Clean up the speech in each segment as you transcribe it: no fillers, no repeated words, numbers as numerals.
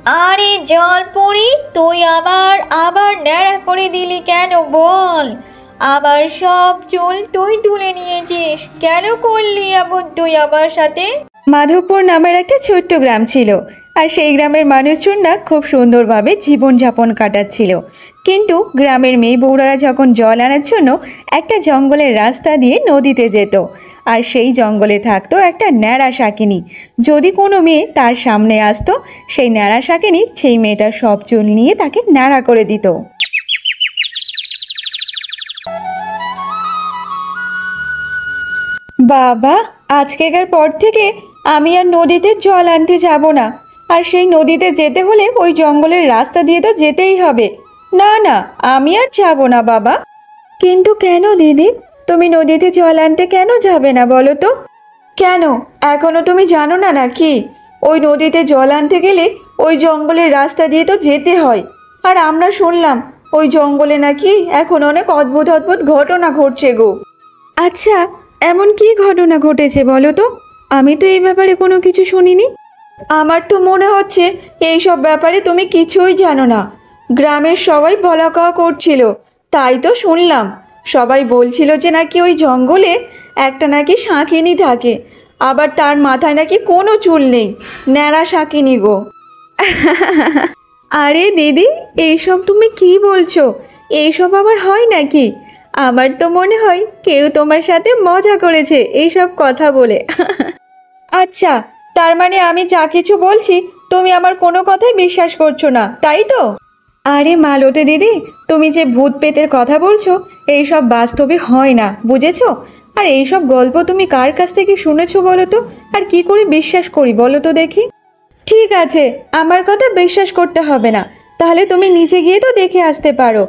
আরে জলপরি, তুই আবার আবার ন্যাড়া করে দিলি কেন বল? আবার সব চুল তুই তুলে নিয়েছিস, কেন করলি এমন তুই আমার সাথে? মাধবপুর নামের একটা ছোট্ট গ্রাম ছিল, আর সেই গ্রামের মানুষজনরা খুব সুন্দরভাবে জীবনযাপন কাটাচ্ছিল। কিন্তু গ্রামের মেয়ে বউরারা যখন জল আনার জন্য একটা জঙ্গলের রাস্তা দিয়ে নদীতে যেত, আর সেই জঙ্গলে থাকতো একটা ন্যাড়া শাকিনী। যদি কোনো মেয়ে তার সামনে আসতো, সেই ন্যাড়া শাকিনী সেই মেয়েটার সব চুল নিয়ে তাকে ন্যাড়া করে দিত। বাবা, আজকেকার পর থেকে আমি আর নদীতে জল আনতে যাব না। আর সেই নদীতে যেতে হলে ওই জঙ্গলের রাস্তা দিয়ে তো যেতেই হবে। না না, আমি আর যাব না বাবা। কিন্তু কেন দিদি, তুমি নদীতে জল আনতে কেন যাবে না বলো তো? কেন, এখনো তুমি জানো না নাকি? ওই নদীতে জল আনতে গেলে ওই জঙ্গলের রাস্তা দিয়ে তো যেতে হয়। আর আমরা শুনলাম ওই জঙ্গলে নাকি এখন অনেক অদ্ভুত অদ্ভুত ঘটনা ঘটছে গো। আচ্ছা, এমন কি ঘটনা ঘটেছে বলো তো? আমি তো এই ব্যাপারে কোনো কিছু শুনিনি। আমার তো মনে হচ্ছে এই সব ব্যাপারে তুমি কিছুই জানো না। গ্রামের সবাই বলা কওয়া করছিল, তাই তো শুনলাম। সবাই বলছিল যে নাকি ওই জঙ্গলে একটা নাকি শাঁখিনী থাকে, আবার তার মাথায় নাকি কোনো চুল নেই, ন্যাড়া শাঁখিনী গো। আরে দিদি, এইসব তুমি কি বলছো? এইসব আবার হয় নাকি? আমার তো মনে হয় কেউ তোমার সাথে মজা করেছে এইসব কথা বলে। আচ্ছা, তার মানে আমি যা কিছু বলছি তুমি আমার কোনো কথাই বিশ্বাস করছো না, তাই তো? আরে মালতী দিদি, তুমি যে ভূত পেতের কথা বলছো এইসব বাস্তবে হয় না, বুঝেছো? আর এইসব গল্প তুমি কার কাছ থেকে শুনেছো বলো তো? আর কি করে বিশ্বাস করি বলো তো দেখি? ঠিক আছে, আমার কথা বিশ্বাস করতে হবে না। তাহলে তুমি নিচে গিয়ে তো দেখে আসতে পারো।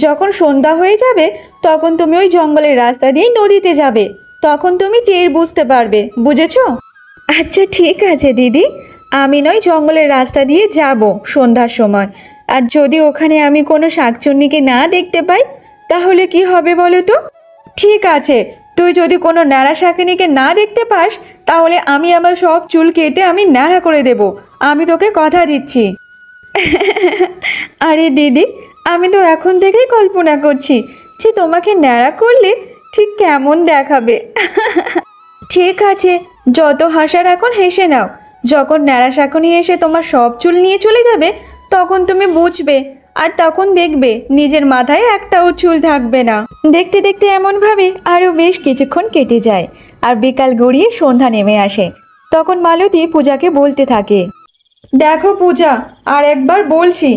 যখন সন্ধ্যা হয়ে যাবে তখন তুমি ওই জঙ্গলের রাস্তা দিয়ে নদীতে যাবে, তখন তুমি টের বুঝতে পারবে, বুঝেছো? আচ্ছা ঠিক আছে দিদি, আমি নয় জঙ্গলের রাস্তা দিয়ে যাব সন্ধ্যার সময়। আর যদি ওখানে আমি কোনো শাকচুন্নিকে না দেখতে পাই, তাহলে কি হবে বলো তো? ঠিক আছে, তুই যদি কোনো ন্যাড়া শাকিনীকে না দেখতে পাস, তাহলে আমি আমার সব চুল কেটে আমি ন্যাড়া করে দেব, আমি তোকে কথা দিচ্ছি। আরে দিদি, আমি তো এখন থেকেই কল্পনা করছি যে তোমাকে ন্যাড়া করলে ঠিক কেমন দেখাবে। ঠিক আছে, যত হাসার এখন হেসে নাও। যখন ন্যাড়া শাকুনি এসে তোমার সব চুল নিয়ে চলে যাবে, তখন তুমি বুঝবে। আর তখন দেখবে নিজের মাথায় একটাও চুল থাকবে না। দেখতে দেখতে এমন ভাবে আরো বেশ কিছুক্ষণ কেটে যায়, আর বিকাল গড়িয়ে সন্ধ্যা নেমে আসে। তখন মালতী পূজাকে বলতে থাকে, দেখো পূজা, আর একবার বলছি,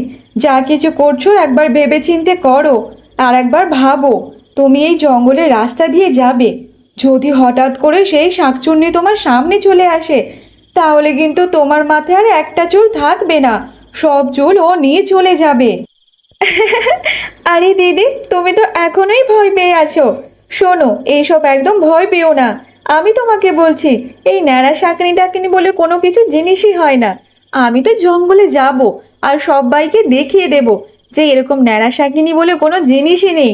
যা কিছু করছো একবার ভেবেচিন্তে করো। আর একবার ভাবো, তুমি এই জঙ্গলের রাস্তা দিয়ে যাবে, যদি হঠাৎ করে সেই শাকচুন্নি তোমার সামনে চলে আসে, তাহলে কিন্তু তোমার মাথায় আর একটা চুল থাকবে না, সব চুল ও নিয়ে চলে যাবে। আরে দিদি, তুমি তো এখনোই ভয় পেয়ে আছো। শোনো, এইসব একদম ভয় পেও না। আমি তোমাকে বলছি, এই ন্যাড়া শাকনি টাকনি বলে কোনো কিছু জিনিসই হয় না। আমি তো জঙ্গলে যাব আর সবাইকে দেখিয়ে দেব যে এরকম ন্যাড়া শাকিনী বলে কোনো জিনিসই নেই।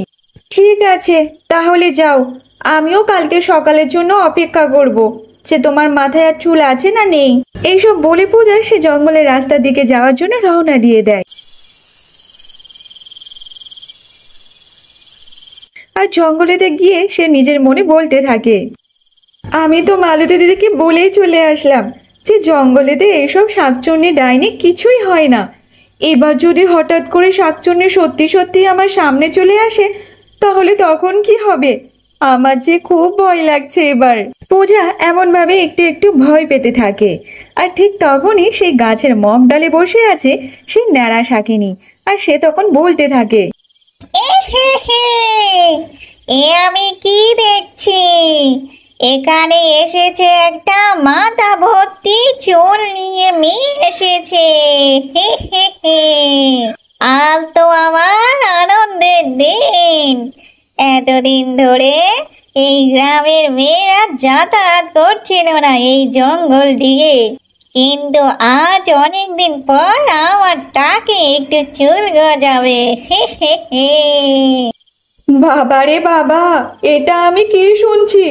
ঠিক আছে, তাহলে যাও। আমিও কালকে সকালের জন্য অপেক্ষা করব যে তোমার মাথায় আর চুল আছে না নেই। এইসব বলে পূজা সে জঙ্গলের রাস্তার দিকে যাওয়ার জন্য রওনা দিয়ে দেয়। আর জঙ্গলেতে গিয়ে সে নিজের মনে বলতে থাকে, আমি তো মালতী দিদিকে বলেই চলে আসলাম যে জঙ্গলেতে এইসব শাকচুন্নি ডাইনি কিছুই হয় না। এবার যদি হঠাৎ করে শাকচুন্নি সত্যি সত্যি আমার সামনে চলে আসে, তাহলে তখন কি হবে? আমার যে খুব ভয় লাগছে এবার। পূজা এমন ভাবে একটু একটু ভয় পেতে থাকে। আর ঠিক তখনই সেই গাছের মগ ডালে বসে আছে সেই ন্যাড়া শাকিনী, আর সে তখন বলতে থাকে, এ আমি কি দেখছি? এখানে এসেছে একটা মাথা ভর্তি চুল নিয়ে মেয়ে এসেছে। আজ তো আমার আনন্দের দিন। এতদিন ধরে এই গ্রামের মেয়েরা যাতায়াত করছিল না এই জঙ্গল দিয়ে, কিন্তু আজ অনেক দিন পর আমার টাকে একটু চুল গজাবে। বাবা রে বাবা, এটা আমি কি শুনছি?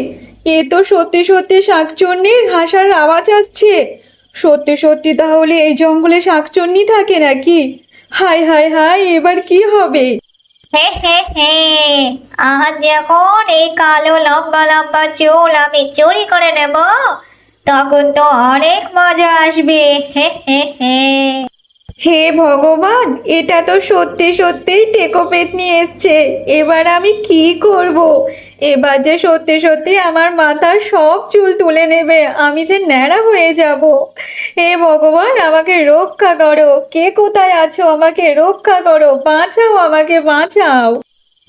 এ তো সত্যি সত্যি শাকচুন্নির হাসার আওয়াজ আসছে। সত্যি সত্যি তাহলে এই জঙ্গলে শাকচুন্নি থাকে নাকি? হায় হায় হায়, এবার কি হবে? হে হে হে, আজ যখন এই কালো লম্বা লম্বা চুল আমি চুরি করে নেব, তখন তো অনেক মজা আসবে। হে হে হে। হে ভগবান, এটা তো সত্যি সত্যিই টেকো পেতনি এসছে। এবার আমি কি করব? এবার যে সত্যি সত্যি আমার মাথার সব চুল তুলে নেবে, আমি যে ন্যাড়া হয়ে যাব। হে ভগবান, আমাকে রক্ষা করো। কে কোথায় আছো? আমাকে রক্ষা করো, বাঁচাও, আমাকে বাঁচাও।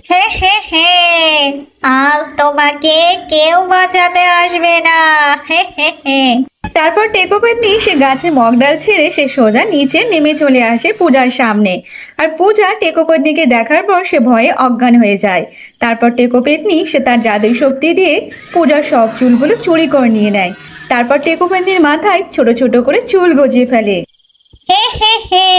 হে হে হে, আজ তোমাকে কেউ বাঁচাতে আসবে না। হে হে হে। তারপর টেকো পেতনি সে গাছে মগডাল ছেড়ে সে সোজা নিচে নেমে চলে আসে পূজার সামনে। আর পূজা টেকো পেতনিকে দেখার পর সে ভয়ে অজ্ঞান হয়ে যায়। তারপর টেকো পেতনি সে তার জাদুই শক্তি দিয়ে পূজার সব চুলগুলো চুরি করে নিয়ে নেয়। তারপর টেকো পেতনির মাথায় ছোট ছোট করে চুল গজিয়ে ফেলে। হে হে হে,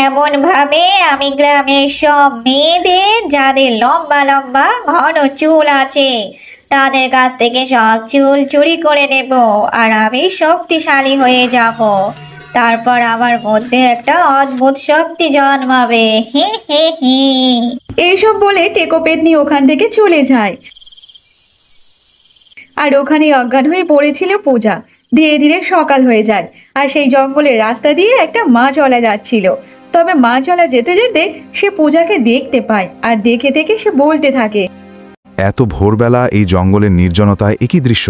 এমন ভাবে আমি গ্রামের সব মেয়েদের যাদের লম্বা লম্বা ঘন চুল আছে তাদের কাছ থেকে সব চুল চুরি করে নেব, আর আমি শক্তিশালী হয়ে যাব। তারপর আমার মধ্যে একটা অদ্ভুত শক্তি জন্মাবে। হে হে হে। এইসব বলে টেকো পেতনি ওখান থেকে চলে যায়। আর ওখানে অজ্ঞান হয়ে পড়েছিল পূজা। ধীরে ধীরে সকাল হয়ে যায়, আর সেই জঙ্গলের রাস্তা দিয়ে একটা মা চলা যাচ্ছিল। তবে মা চলা যেতে যেতে সে পূজাকে দেখতে পায়, আর দেখে দেখে সে বলতে থাকে, এত ভোরবেলা এই জঙ্গলের নির্জনতায় একই দৃশ্য।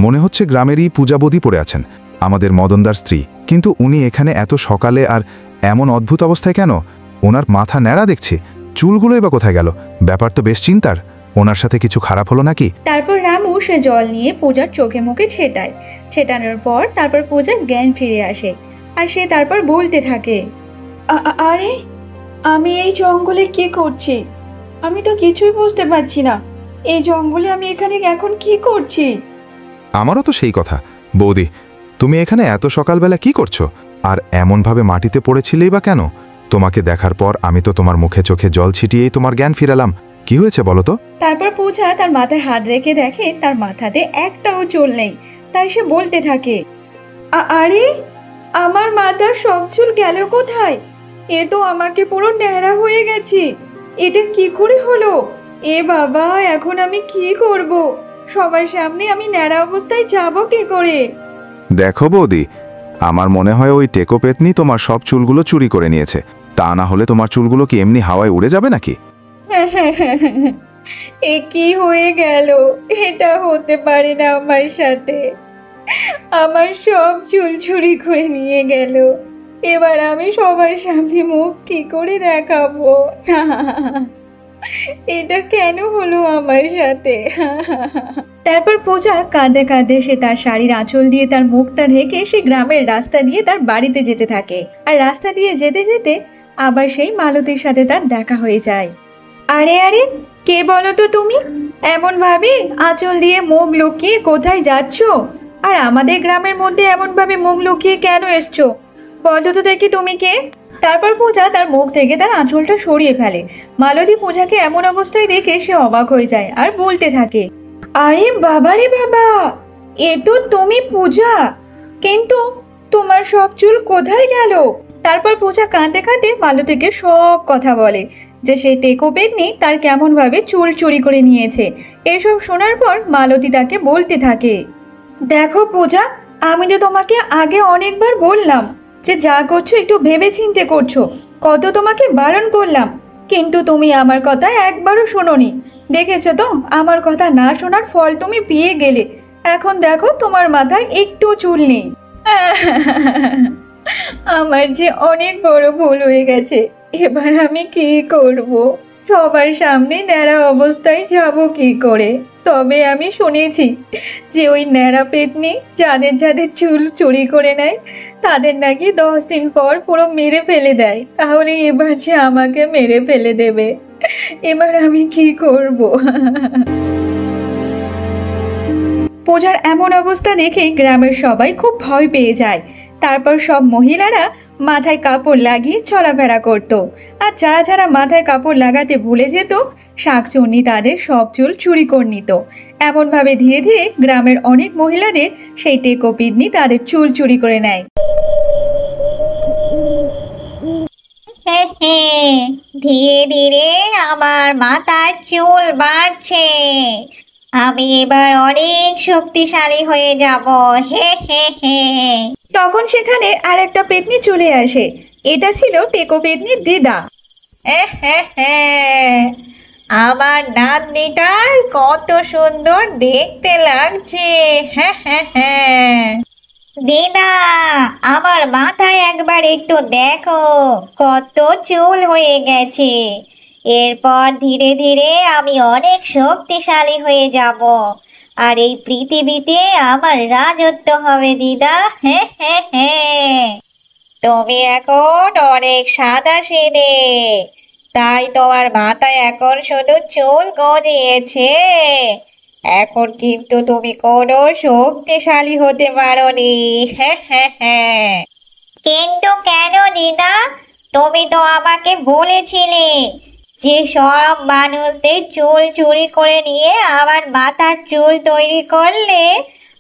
মনে হচ্ছে গ্রামেরই পূজাবতী পড়ে আছেন, আমাদের মদনদার স্ত্রী। কিন্তু উনি এখানে এত সকালে আর এমন অদ্ভুত অবস্থায় কেন? ওনার মাথা ন্যাড়া দেখছি, চুলগুলোই বা কোথায় গেল? ব্যাপার তো বেশ চিন্তার। ওনার সাথে কিছু খারাপ হলো নাকি? তারপর রামু সে জল নিয়ে পূজার চোখে মুখে ছেটায়। ছেটানোর পর তারপর পূজার জ্ঞান ফিরে আসে, আর সে তারপর বলতে থাকে, আরে আমি এই জঙ্গলে কি করছি? আমি তো কিছুই বুঝতে পারছি না। এই জঙ্গলে আমি এখানে এখন কি করছি? আমারও তো সেই কথা। বৌদি, তুমি এখানে এত সকালবেলা কি করছো? আর এমনভাবে মাটিতে পড়েছিলেই বা কেন? তোমাকে দেখার পর আমি তো তোমার মুখে চোখে জল ছিটিয়েই তোমার জ্ঞান ফিরালাম। কি হয়েছে বলো তো? তারপর পূজা তার মাথায় হাত রেখে দেখে তার মাথাতে একটাও চুল নেই। তাই সে বলতে থাকে, আরে আমার মাথার সব চুল গেল কোথায়? এ তো আমাকে পুরো ন্যাড়া হয়ে গেছে। এটা কি করে হলো? এ বাবা, এখন আমি কি করব? সবার সামনে আমি ন্যাড়া অবস্থায় যাব কি করে? দেখো বৌদি, আমার মনে হয় ওই টেকো পেতনি তোমার সব চুলগুলো চুরি করে নিয়েছে। তা না হলে তোমার চুলগুলো কি এমনি হাওয়ায় উড়ে যাবে নাকি? এ কি হয়ে গেল? এটা হতে পারে না আমার সাথে। আমার সব চুল চুরি করে নিয়ে গেল। এবার আমি সবার সামনে মুখ কি করে দেখাবো? এটা কেন হলো আমার সাথে? তারপর পূজা কাঁদে কাঁদে সে তার শাড়ির আঁচল দিয়ে তার মুখটা ঢেকে সে গ্রামের রাস্তা দিয়ে তার বাড়িতে যেতে থাকে। আর রাস্তা দিয়ে যেতে যেতে আবার সেই মালতীর সাথে তার দেখা হয়ে যায়। আরে আরে, কে বলো তো তুমি? এমন ভাবে আঁচল দিয়ে মুখ লুকিয়ে কোথায় যাচ্ছ? আর আমাদের গ্রামের মধ্যে এমন ভাবে মুখ লুকিয়ে কেন এসছো? বলো তো দেখি তুমি কে? তারপর পূজা তার মুখ থেকে তার আঁচলটা সরিয়ে ফেলে। মালতী পূজাকে এমন অবস্থায় দেখে সে অবাক হয়ে যায় আর বলতে থাকে, আরে বাবা রে বাবা, এ তো তুমি পূজা, কিন্তু তোমার সব চুল কোথায় গেল? তারপর পূজা কাঁদতে কাঁদতে মালতীকে সব কথা বলে, যে সেই টেকো পেতনি তার কেমন ভাবে চুল চুরি করে নিয়েছে। এসব শোনার পর মালতী তাকে বলতে থাকে, দেখো পূজা, আমি তো তোমাকে আগে অনেকবার বললাম যে যা করছো একটু ভেবে চিন্তে করছো। কত তোমাকে বারণ করলাম, কিন্তু তুমি আমার কথা একবারও শোনোনি। দেখেছো তো, আমার কথা না শোনার ফল তুমি পেয়ে গেলে। এখন দেখো তোমার মাথায় একটু চুল নেই। আমার যে অনেক বড় ভুল হয়ে গেছে। এবার আমি কি করব? সবার সামনে ন্যাড়া অবস্থায় যাব কি করে? তবে আমি শুনেছি যে ওই ন্যাড়া পেতনি যাদের যাদের চুল চুরি করে নেয় তাদের নাকি 10 দিন পর পুরো মেরে ফেলে দেয়। তাহলে এবার যে আমাকে মেরে ফেলে দেবে, এবার আমি কি করব? পূজার এমন অবস্থা দেখে গ্রামের সবাই খুব ভয় পেয়ে যায়। তারপর সব মহিলারা মাথায় কাপড় লাগিয়ে চলাফেরা করত। আর যারা যারা মাথায় কাপড় লাগাতে ভুলে যেত, শাকচুন্নি তাদের সব চুল চুরি করে নিত। এমনভাবে ধীরে ধীরে গ্রামের অনেক মহিলাদের সেই টেকো পেতনি তাদের চুল চুরি করে নেয়। হে হে, ধীরে ধীরে আমার মাথার চুল বাড়ছে। আমি এবার অনেক শক্তিশালী হয়ে যাব। হে হে হে। তখন সেখানে আর একটা পেতনি চলে আসে। এটা ছিল টেকো পেতনির দিদা। আমার নাতনিটার কত সুন্দর দেখতে লাগছে। হ্যাঁ হ্যাঁ হ্যাঁ। দিদা, আমার মাথায় একবার একটু দেখো, কত চুল হয়ে গেছে। এরপর ধীরে ধীরে আমি অনেক শক্তিশালী হয়ে যাব, আর এই পৃথিবীতে আমার রাজত্ব হবে দিদা। হ্যাঁ হ্যাঁ হ্যাঁ। তুমি এখন অনেক সাদাসিধে, তাই তোমার মাথায় এখন শুধু চুল গজিয়েছে। এখন কিন্তু তুমি কোনো শক্তিশালী হতে পারোনি। হ্যাঁ হ্যাঁ হ্যাঁ। কিন্তু কেন দিদা? তুমি তো আমাকে বলেছিলে যে সব মানুষদের চুল চুরি করে নিয়ে আমার মাথার চুল তৈরি করলে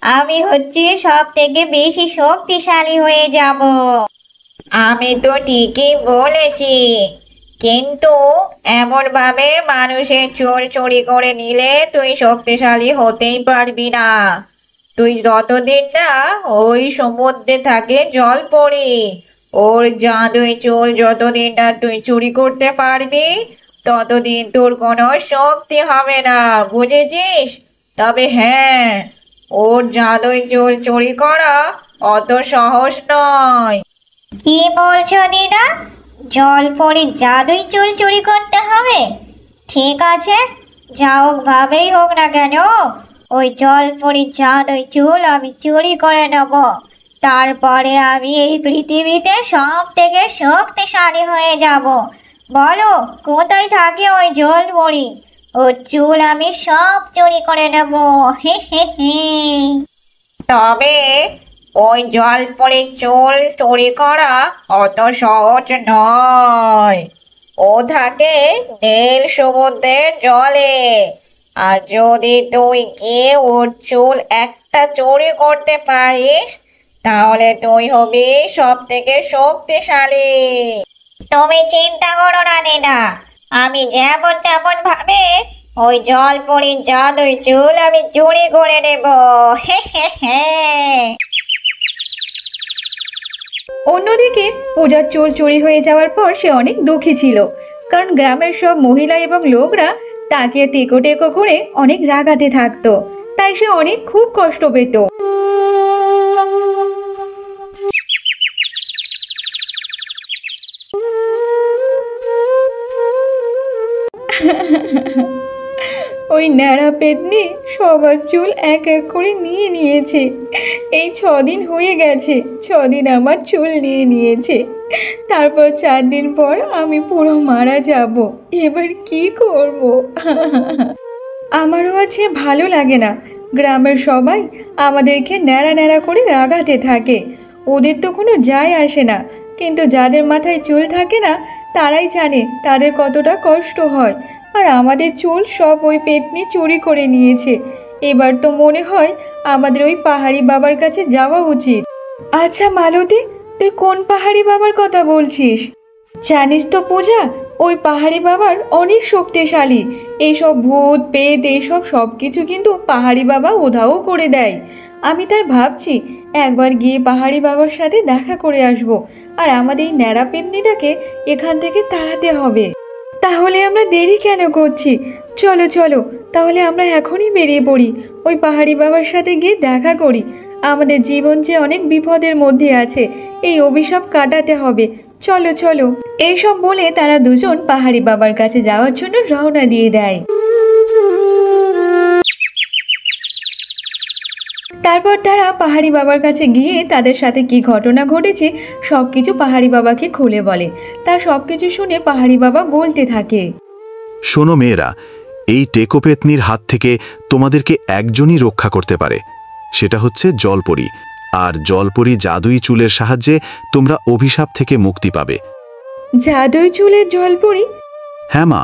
আমি হচ্ছে সব থেকে বেশি শক্তিশালী হয়ে যাব। আমি তো ঠিকই বলেছি, কিন্তু এমন ভাবে মানুষের চুল চুরি করে নিলে তুই শক্তিশালী হতেই পারবি না। তুই যতদিন না ওই সমুদ্রে থাকে জলপরি, ওর জাদুই চুল যতদিন না তুই চুরি করতে পারবি, ততদিন তোর কোনো শক্তি হবে না, বুঝেছিস? তবে হ্যাঁ, ওর জাদুই চুল চুরি করা অত সহজ নয়। কি বলছো দিদা? জলপরীর জাদুই চুল চুরি করতে হবে? ঠিক আছে, যা হোক ভাবেই হোক না কেন, ওই জলপরীর জাদুই চুল আমি চুরি করে নেব। তারপরে আমি এই পৃথিবীতে সব থেকে শক্তিশালী হয়ে যাব। বলো, কোথায় থাকে ওই জলপরী? ওর চুল আমি সব চুরি করে নেব। হে হে হে। তবে ওই জলপরীর চুল চুরি করা অত সহজ নয়। ও থাকে নীল সমুদ্রের জলে, আর যদি তুই গিয়ে ওর চুল একটা চুরি করতে পারিস, তাহলে তুই হবি সব থেকে শক্তিশালী। তুমি চিন্তা করো না দিদা, আমি যেমন তেমন ভাবে ওই জলপরীর জাদুই চুল আমি চুরি করে নেব। হে হে হে। অন্যদিকে পূজার চুল চুরি হয়ে যাওয়ার পর সে অনেক দুঃখী ছিল, কারণ গ্রামের সব মহিলা এবং লোকরা তাকে টেকো টেকো করে অনেক রাগাতে থাকতো। তাই সে অনেক খুব কষ্ট পেত। ওই ন্যাড়া পেতনি সবার চুল এক এক করে নিয়ে নিয়েছে। এই 6 দিন হয়ে গেছে, 6 দিন আমার চুল নিয়ে নিয়েছে। তারপর 4 দিন পর আমি পুরো মারা যাব। এবার কি করব? আমারও আছে ভালো লাগে না। গ্রামের সবাই আমাদেরকে ন্যাড়া ন্যাড়া করে রাগাতে থাকে। ওদের তো কোনো যায় আসে না, কিন্তু যাদের মাথায় চুল থাকে না তারাই জানে তাদের কতটা কষ্ট হয়। আর আমাদের চুল সব ওই পেতনি চুরি করে নিয়েছে। এবার তো মনে হয় আমাদের ওই পাহাড়ি বাবার কাছে যাওয়া উচিত। আচ্ছা মালতী, তুই কোন পাহাড়ি বাবার কথা বলছিস? জানিস তো পূজা, ওই পাহাড়ি বাবার অনেক শক্তিশালী। এইসব ভূত পেত এইসব সব কিছু কিন্তু পাহাড়ি বাবা উধাও করে দেয়। আমি তাই ভাবছি একবার গিয়ে পাহাড়ি বাবার সাথে দেখা করে আসব, আর আমাদের এই ন্যাড়া পেতনিটাকে এখান থেকে তাড়াতে হবে। তাহলে আমরা দেরি কেন করছি? চলো চলো, তাহলে আমরা এখনই বেরিয়ে পড়ি, ওই পাহাড়ি বাবার সাথে গিয়ে দেখা করি। আমাদের জীবন যে অনেক বিপদের মধ্যে আছে, এই অভিশাপ কাটাতে হবে। চলো চলো। এইসব বলে তারা দুজন পাহাড়ি বাবার কাছে যাওয়ার জন্য রওনা দিয়ে দেয়। তারপর তারা পাহাড়ি বাবার কাছে গিয়ে তাদের সাথে কি ঘটনা ঘটেছে সবকিছু পাহাড়ি বাবাকে খুলে বলে। তার সবকিছু শুনে পাহাড়ি বাবা বলতে থাকে, শোনো মেয়েরা, এই টেকো পেতনির হাত থেকে তোমাদেরকে একজনই রক্ষা করতে পারে, সেটা হচ্ছে জলপরি। আর জলপরি জাদুই চুলের সাহায্যে তোমরা অভিশাপ থেকে মুক্তি পাবে। জাদুই চুলের জলপরি? হ্যাঁ মা,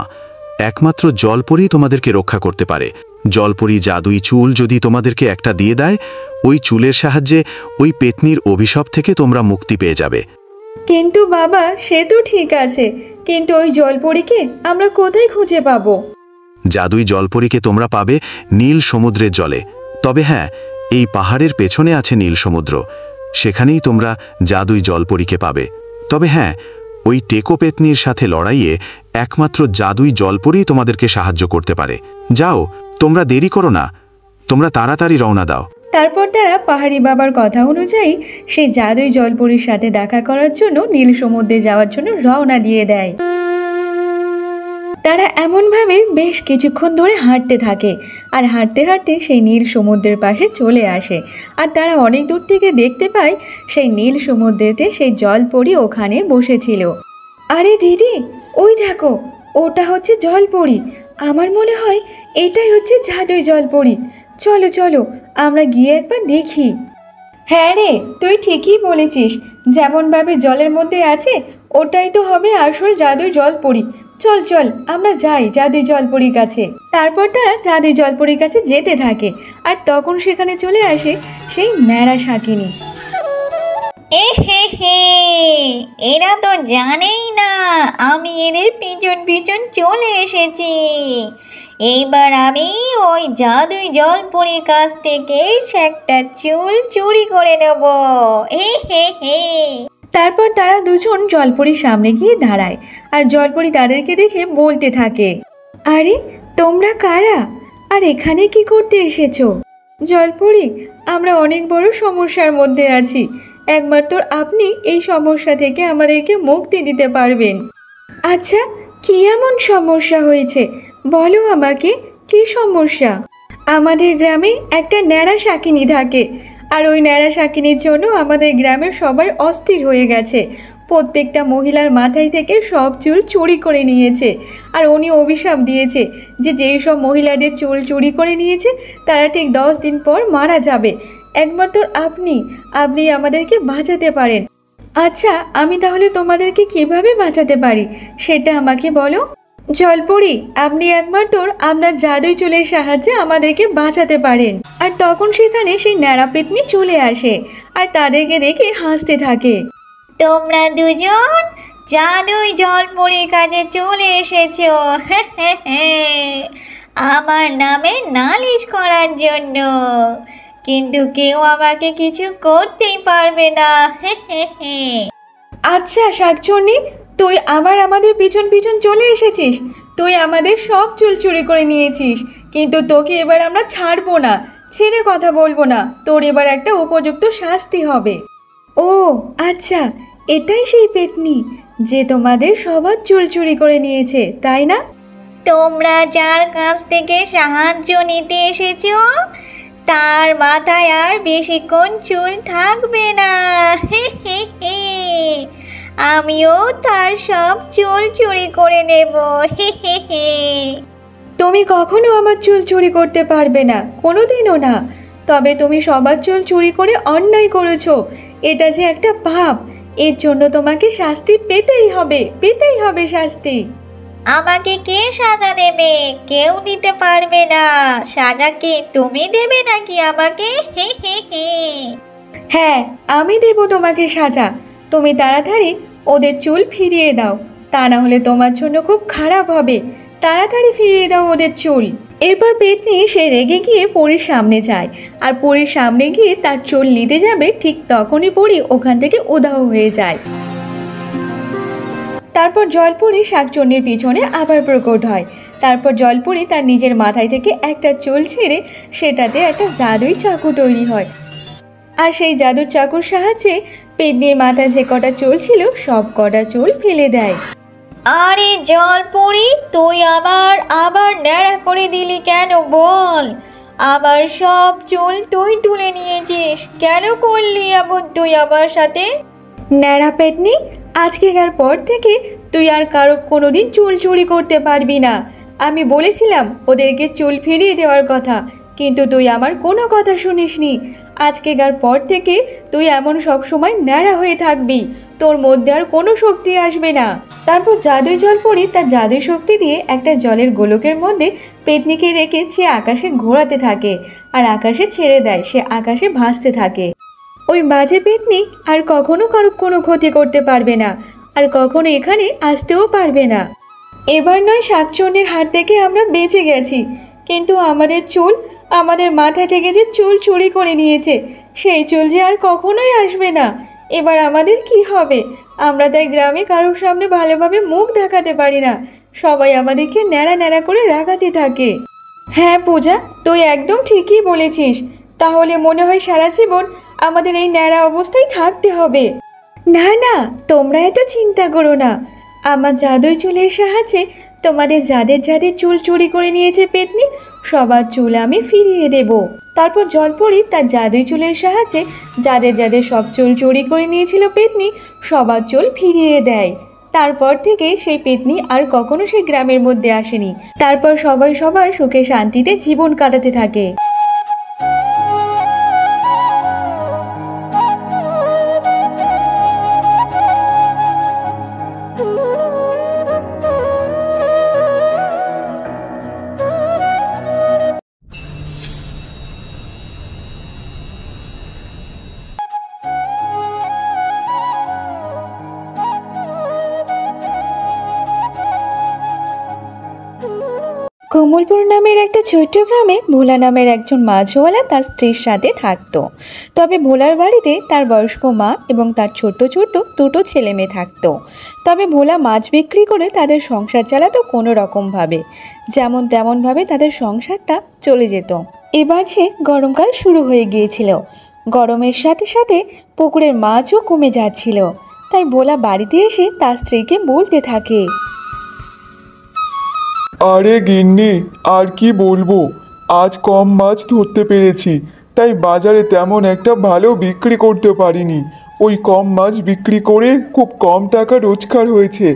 একমাত্র জলপরি তোমাদেরকে রক্ষা করতে পারে। জলপরি জাদুই চুল যদি তোমাদেরকে একটা দিয়ে দেয়, ওই চুলের সাহায্যে ওই পেতনির অভিশাপ থেকে তোমরা মুক্তি পেয়ে যাবে। কিন্তু বাবা, সে তো ঠিক আছে, কিন্তু ওই জলপরিকে আমরা কোথায় খুঁজে পাবো? জাদুই জলপরীকে তোমরা পাবে নীল সমুদ্রের জলে। তবে হ্যাঁ, এই পাহাড়ের পেছনে আছে নীল সমুদ্র, সেখানেই তোমরা জাদুই জলপরীকে পাবে। তবে হ্যাঁ, ওই টেকো পেতনির সাথে লড়াইয়ে একমাত্র জাদুই জলপরী তোমাদেরকে সাহায্য করতে পারে। যাও, তোমরা দেরি করো না, তোমরা তাড়াতাড়ি রওনা দাও। তারপর তারা পাহাড়ি বাবার কথা অনুযায়ী সেই জাদুই জলপরীর সাথে দেখা করার জন্য নীল সমুদ্রে যাওয়ার জন্য রওনা দিয়ে দেয়। তারা এমনভাবে বেশ কিছুক্ষণ ধরে হাঁটতে থাকে, আর হাঁটতে হাঁটতে সেই নীল সমুদ্রের পাশে চলে আসে। আর তারা অনেক দূর থেকে দেখতে পায় সেই নীল সমুদ্রেতে সেই জলপরী ওখানে বসেছিল। আরে দিদি, ওই দেখো, ওটা হচ্ছে জলপরী। আমার মনে হয় এটাই হচ্ছে জাদুই জলপরী। চলো চলো, আমরা গিয়ে একবার দেখি। হ্যাঁ রে, তুই ঠিকই বলেছিস, যেমনভাবে জলের মধ্যে আছে ওটাই তো হবে আসল জাদুই জলপরী। চল চল, আমরা যাই জাদুই জলপরীর কাছে। তারপর তারা জাদুই জলপরীর কাছে যেতে থাকে, আর তখন সেখানে চলে আসে সেই ন্যাড়া শাকিনী। এ হে হে, এরা তো জানেই না আমি এদের পিছন পিছন চলে এসেছি। এইবার আমি ওই জাদুই জলপরীর কাছ থেকে একটা চুল চুরি করে নেব। হে হে হে। তারপর তারা দুজন জলপরীর সামনে গিয়ে দাঁড়ায়, আর জলপরী তাদেরকে দেখে বলতে থাকে, আরে তোমরা কারা, আর এখানে কি করতে এসেছো? জলপরী, আমরা অনেক বড় সমস্যার মধ্যে আছি, একমাত্র আপনি এই সমস্যা থেকে আমাদেরকে মুক্তি দিতে পারবেন। আচ্ছা, কি এমন সমস্যা হয়েছে বলো আমাকে, কি সমস্যা? আমাদের গ্রামে একটা ন্যাড়া শাকিনী থাকে, আর ওই ন্যাড়া শাকিনীর জন্য আমাদের গ্রামের সবাই অস্থির হয়ে গেছে। প্রত্যেকটা মহিলার মাথায় থেকে সব চুল চুরি করে নিয়েছে, আর উনি অভিশাপ দিয়েছে যে যেই সব মহিলাদের চুল চুরি করে নিয়েছে তারা ঠিক 10 দিন পর মারা যাবে। একমাত্র আপনি আমাদেরকে বাঁচাতে পারেন। আচ্ছা, আমি তাহলে তোমাদেরকে কিভাবে বাঁচাতে পারি সেটা আমাকে বলো। জলপরী, আপনি একমাত্র আপনার জাদুই চুলের সাহায্যে আমাদেরকে বাঁচাতে পারেন। আর তখন সেখানে সেই ন্যাড়া পেতনি চলে আসে, আর তাদেরকে দেখে হাসতে থাকে। তোমরা দুজন জাদুই জলপরীর কাছে চলে এসেছো আমার নামে নালিশ করার জন্য, কিন্তু কেউ আমাকে কিছু করতেই পারবে না। আচ্ছা শাকচুন্নি, তুই আমাদের পিছন পিছন চলে এসেছিস, তুই আমাদের সব চুল চুরি করে নিয়েছিস, কিন্তু তোকে এবার আমরা ছাড়বো না, ছেড়ে কথা বলবো না, তোর এবার একটা উপযুক্ত শাস্তি হবে। ও আচ্ছা, এটাই সেই পেতনি যে তোমাদের সবার চুল চুরি করে নিয়েছে, তাই না? তোমরা যার কাছ থেকে সাহায্য নিতে এসেছো তার মাথায় আর বেশিক্ষণ চুল থাকবে না। আমিও তার সব চুল চুরি করে নেব। তুমি কখনো আমার চুল চুরি করতে পারবে না, কোনোদিনও না। তবে তুমি সবার চুল চুরি করে অন্যায় করেছো, এটা যে একটা পাপ, এর জন্য তোমাকে শাস্তি পেতেই হবে শাস্তি। আমাকে কে সাজা দেবে? কেউ দিতে পারবে না। সাজা কি তুমি দেবে নাকি আমাকে? হ্যাঁ, আমি দেব তোমাকে সাজা। তুমি তাড়াতাড়ি ওদের চুল ফিরিয়ে দাও, তা না হলে তোমার জন্য খুব খারাপ হবে। তাড়াতাড়ি ফিরিয়ে দাও ওদের চুল। এরপর পেতনি সে রেগে গিয়ে পরীর সামনে যায়, আর পরীর সামনে গিয়ে তার চুল নিতে যাবে, ঠিক তখনই পরী ওখান থেকে উধাও হয়ে যায়। তারপর জলপরী শাকচুন্নির পিছনে আবার প্রকট হয়। তারপর জলপরী তার নিজের মাথায় থেকে একটা চুল ছিঁড়ে সেটাতে একটা জাদুই চাকু তৈরি হয়, আর সেই জাদুর চাকুর সাহায্যে পেতনির মাথায় যে কটা চুল ছিল সব কটা চুল ফেলে দেয়। আরে জলপরী, তুই আবার ন্যাড়া করে দিলি কেন বল? আমার সব চুল তুই তুলে নিয়েছিস, কেন করলি এমন তুই আমার সাথে? ন্যাড়া পেতনি, আজকেকার পর থেকে তুই আর কারো কোনোদিন চুল চুরি করতে পারবি না। আমি বলেছিলাম ওদেরকে চুল ফিরিয়ে দেওয়ার কথা, কিন্তু তুই আমার কোনো কথা শুনিসনি। আজকেকার পর থেকে তুই এমন সব সময় ন্যাড়া হয়ে থাকবি, তোর মধ্যে আর কোনো শক্তি আসবে না। তারপর জাদুই জলপরি তার জাদুই শক্তি দিয়ে একটা জলের গোলকের মধ্যে পেতনিকে রেখে সে আকাশে ঘোরাতে থাকে আর আকাশে ছেড়ে দেয়, সে আকাশে ভাসতে থাকে। ওই বাজে পেতনি আর কখনো কারো কোনো ক্ষতি করতে পারবে না, আর কখনো এখানে আসতেও পারবে না। এবার নয় শাকচুন্নির হাত থেকে আমরা বেঁচে গেছি, কিন্তু আমাদের চুল, আমাদের মাথা থেকে যে চুল চুরি করে নিয়েছে, সেই চুল যে আর কখনোই আসবে না। এবার আমাদের কি হবে? আমরা তাই গ্রামে কারোর সামনে ভালোভাবে মুখ দেখাতে পারি না, সবাই আমাদেরকে ন্যাড়া ন্যাড়া করে রাগাতে থাকে। হ্যাঁ পূজা, তুই একদম ঠিকই বলেছিস। তাহলে মনে হয় সারা জীবন আমাদের এই ন্যাড়া অবস্থায় থাকতে হবে। না না, তোমরা এত চিন্তা করো না। আমার জাদুই চুলের সাহায্যে তোমাদের যাদের যাদের চুল চুরি করে নিয়েছে পেতনি, সবার চুল আমি ফিরিয়ে দেব। তারপর জলপরি তার জাদুই চুলের সাহায্যে যাদের যাদের সব চুল চুরি করে নিয়েছিল পেতনি, সবার চুল ফিরিয়ে দেয়। তারপর থেকে সেই পেতনি আর কখনো সেই গ্রামের মধ্যে আসেনি। তারপর সবাই সবার সুখে শান্তিতে জীবন কাটাতে থাকে। কমলপুর নামের একটা ছোট্ট গ্রামে ভোলা নামের একজন মাছওয়ালা তার স্ত্রীর সাথে থাকতো। তবে ভোলার বাড়িতে তার বয়স্ক মা এবং তার ছোট্ট ছোট্ট দুটো ছেলে মেয়ে থাকতো। তবে ভোলা মাছ বিক্রি করে তাদের সংসার চালাতো কোনো রকমভাবে, যেমন তেমনভাবে তাদের সংসারটা চলে যেত। এবার যে গরমকাল শুরু হয়ে গিয়েছিল, গরমের সাথে সাথে পুকুরের মাছও কমে যাচ্ছিল। তাই ভোলা বাড়িতে এসে তার স্ত্রীকে বলতে থাকে, আরে গিন্নি, আর কি বলবো, আজ কম মাছ ধরতে পেরেছি, তাই বাজারে তেমন একটা ভালো বিক্রি করতে পারিনি। ওই কম মাছ বিক্রি করে খুব কম টাকা রোজগার হয়েছে,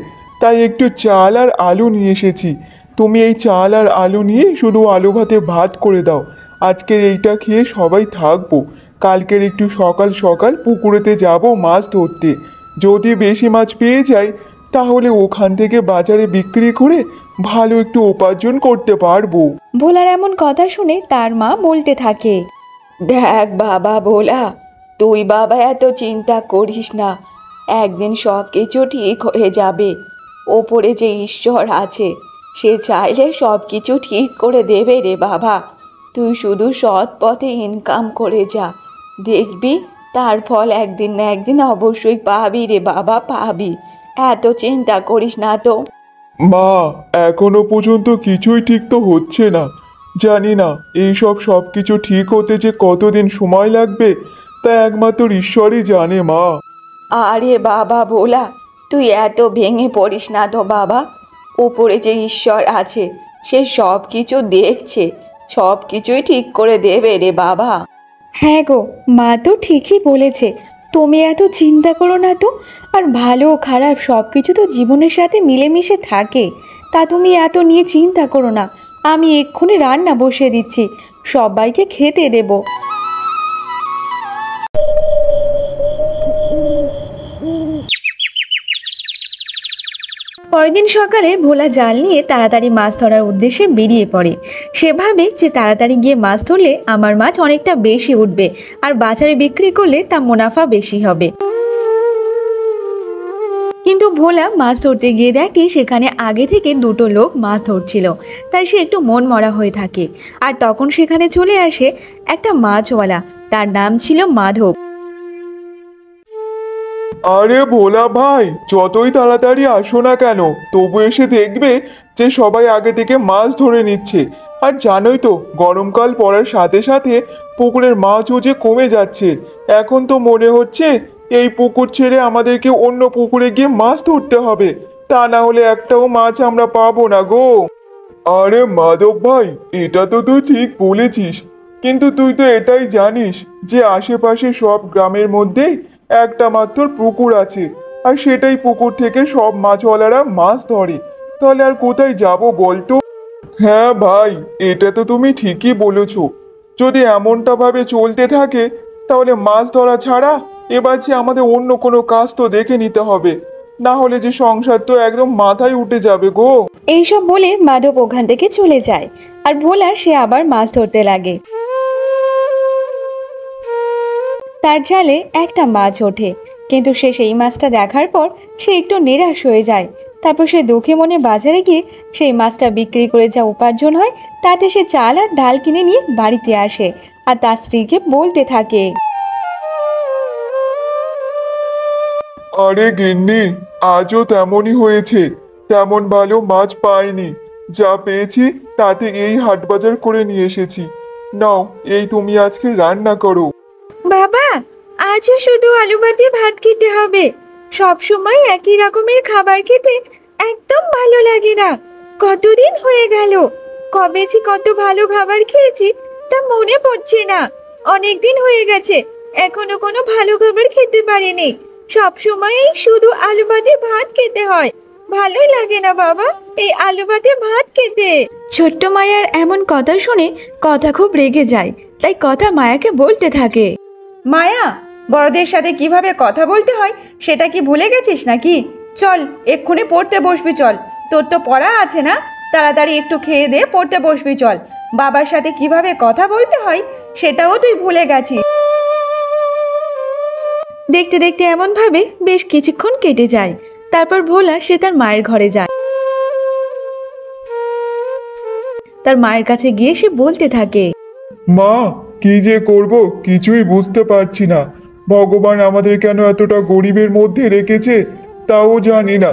তাই একটু চাল আর আলু নিয়ে এসেছি। তুমি এই চাল আর আলু নিয়ে শুধু আলু ভাতে ভাত করে দাও। আজকের এইটা খেয়ে সবাই থাকবো। কালকের একটু সকাল সকাল পুকুরেতে যাব মাছ ধরতে। যদি বেশি মাছ পেয়ে যাই, তাহলে ওখান থেকে বাজারে বিক্রি করে ভালো একটু উপার্জন করতে পারবো। ভোলার এমন কথা শুনে তার মা বলতে থাকে, দেখ বাবা ভোলা, তুই বাবা এত চিন্তা করিস না, একদিন সব কিছু ঠিক হয়ে যাবে। ওপরে যে ঈশ্বর আছে, সে চাইলে সব কিছু ঠিক করে দেবে রে বাবা। তুই শুধু সৎ পথে ইনকাম করে যা, দেখবি তার ফল একদিন না একদিন অবশ্যই পাবি রে বাবা, পাবি। এত চিন্তা করিস না তো। মা, এখনো পর্যন্ত কিছুই ঠিক তো হচ্ছে না। জানি না এইসব সব কিছু ঠিক হতে যে কতদিন সময় লাগবে, তা একমাত্র ঈশ্বরই জানে মা। আরে বাবা ভোলা, তুই এত ভেঙে পড়িস না তো বাবা। উপরে যে ঈশ্বর আছে, সে সব কিছু দেখছে, সব কিছুই ঠিক করে দেবে রে বাবা। হ্যাঁ গো, মা তো ঠিকই বলেছে, তুমি এত চিন্তা করো না তো। আর ভালো খারাপ সব কিছু তো জীবনের সাথে মিলেমিশে থাকে, তা তুমি এত নিয়ে চিন্তা করো না। আমি এক্ষুনি রান্না বসিয়ে দিচ্ছি, সবাইকে খেতে দেব। পরের দিন সকালে ভোলা জাল নিয়ে তাড়াতাড়ি মাছ ধরার উদ্দেশ্যে বেরিয়ে পড়ে। সে ভাবে যে তাড়াতাড়ি গিয়ে মাছ ধরলে আমার মাছ অনেকটা বেশি উঠবে, আর বাজারে বিক্রি করলে তা মুনাফা বেশি হবে। কিন্তু ভোলা মাছ ধরতে গিয়ে দেখে সেখানে আগে থেকে দুটো লোক মাছ ধরছিল, তাই সে একটু মন মরা হয়ে থাকে। আর তখন সেখানে চলে আসে একটা মাছওয়ালা, তার নাম ছিল মাধব। আরে ভোলা ভাই, যতই তাড়াতাড়ি আসো না কেন, তবু এসে দেখবে যে সবাই আগে থেকে মাছ ধরে নিচ্ছে। আর জানোই তো, গরমকাল পড়ার সাথে সাথে পুকুরের মাছও যে কমে যাচ্ছে। এখন তো মনে হচ্ছে এই পুকুর ছেড়ে আমাদেরকে অন্য পুকুরে গিয়ে মাছ ধরতে হবে, তা না হলে একটাও মাছ আমরা পাবো না গো। আরে মাধব ভাই, এটা তো তুই ঠিক বলেছিস, কিন্তু তুই তো এটাই জানিস যে আশেপাশে সব গ্রামের মধ্যেই একটা মাত্র পুকুর আছে, আর সেটাই পুকুর থেকে সব মাছওয়ালারা মাছ ধরে। তাহলে আর কোথায় যাব বলতো? হ্যাঁ ভাই, এটা তো তুমি ঠিকই বলেছো। যদি এমনটা ভাবে চলতে থাকে, তাহলে মাছ ধরা ছাড়া এবার যে আমাদের অন্য কোনো কাজ তো দেখে নিতে হবে, না হলে যে সংসার তো একদম মাথায় উঠে যাবে গো। এইসব বলে মাধব ওখান থেকে চলে যায় আর ভোলা সে আবার মাছ ধরতে লাগে। তার জালে একটা মাছ ওঠে, কিন্তু সে সেই মাছটা দেখার পর সে একটু নিরাশ হয়ে যায়। তারপর সে দুঃখে মনে বাজারে গিয়ে সেই মাছটা বিক্রি করে যা উপার্জন হয় তাতে সে চাল আর ডাল কিনে নিয়ে বাড়িতে আসে আর তার স্ত্রীকে বলতে থাকে, আরে গিন্নি, আজও তেমনই হয়েছে, তেমন ভালো মাছ পাইনি, যা পেয়েছি তাতে এই হাট বাজার করে নিয়ে এসেছি। নাও, এই তুমি আজকে রান্না করো। বাবা আজও শুধু আলু ভাতে ভাত খেতে হবে, সব সময় একই রকমের খাবার খেতে একদম ভালো লাগে না। কতদিন হয়ে গেল কবে যে কত ভালো খাবার খেয়েছি তা মনে পড়ছে না। অনেক দিন হয়ে গেছে এখনো কোনো ভালো খাবার খেতে পারিনি, সব সময় শুধু আলু ভাতে ভাত খেতে হয়। ভালোই লাগে না বাবা এই আলু ভাতে ভাত খেতে। ছোট্ট মায়ার এমন কথা শুনে কথা খুব রেগে যায়, তাই কথা মায়াকে বলতে থাকে, মায়া বড়দের সাথে কিভাবে কথা বলতে হয় সেটা কি ভুলে গেছিস নাকি? চল এক্ষুনি পড়তে বসবি, চল তোর তো পড়া আছে না, তাড়াতাড়ি একটু খেয়ে দে পড়তে বসবি চল। বাবার সাথে কিভাবে কথা বলতে হয় সেটাও তুই ভুলে গেছিস। দেখতে দেখতে এমন ভাবে বেশ কিছুক্ষণ কেটে যায়। তারপর ভোলা সে তার মায়ের ঘরে যায়। তার মায়ের কাছে গিয়ে সে বলতে থাকে, মা, কি যে করব কিছুই বুঝতে পারছি না। ভগবান আমাদের কেন এতটা গরিবের মধ্যে রেখেছে তাও জানি না।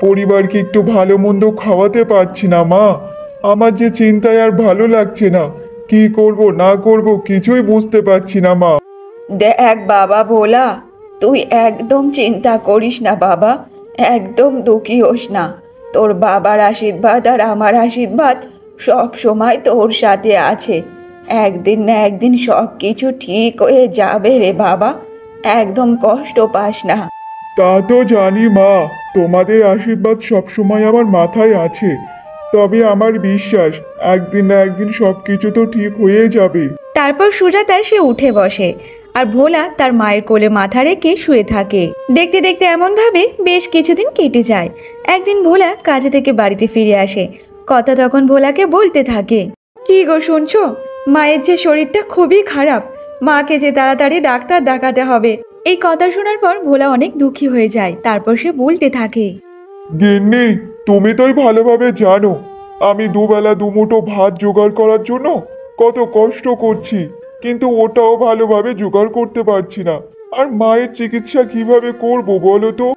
পরিবারকে একটু ভালো মন্দ খাওয়াতে পারছি না মা। আমার যে চিন্তায় আর ভালো লাগছে না, কি করব না করব কিছুই বুঝতে পারছি না মা। দেখ বাবা ভোলা, তুই একদম চিন্তা করিস না বাবা, একদম দুঃখী হোস না। তোর বাবার আশীর্বাদ আর আমার আশীর্বাদ সব সময় তোর সাথে আছে। একদিন না একদিন সব কিছু ঠিক হয়ে যাবে রে বাবা, একদম কষ্ট পাস না। তা তো জানি মা, তোমাদের আশীর্বাদ সবসময় আমার মাথায় আছে। তবে আমার বিশ্বাস একদিন না একদিন সব কিছু তো ঠিক হয়ে যাবে। তারপর সুজাতা সে উঠে বসে আর ভোলা তার মায়ের কোলে মাথা রেখে শুয়ে থাকে। দেখতে দেখতে এমন ভাবে বেশ কিছুদিন কেটে যায়। একদিন ভোলা কাজে থেকে বাড়িতে ফিরে আসে। কথা তখন ভোলাকে বলতে থাকে, কি গো শুনছো, মায়ের যে শরীরটা খুবই খারাপ, মাকে যে তাড়াতাড়ি ডাক্তার দেখাতে হবে। এই কথা শোনার পর ভোলা অনেক দুঃখী হয়ে যায়। তারপর সে বলতে থাকে, গিন্নি, তুমি তোই ভালোভাবে জানো আমি দুবেলা দুমুঠো ভাত জোগাড় করার জন্য কত কষ্ট করছি, কিন্তু ওটাও ভালোভাবে জোগাড় করতে পারছি না। আর মায়ের চিকিৎসা কিভাবে করব বলো তো?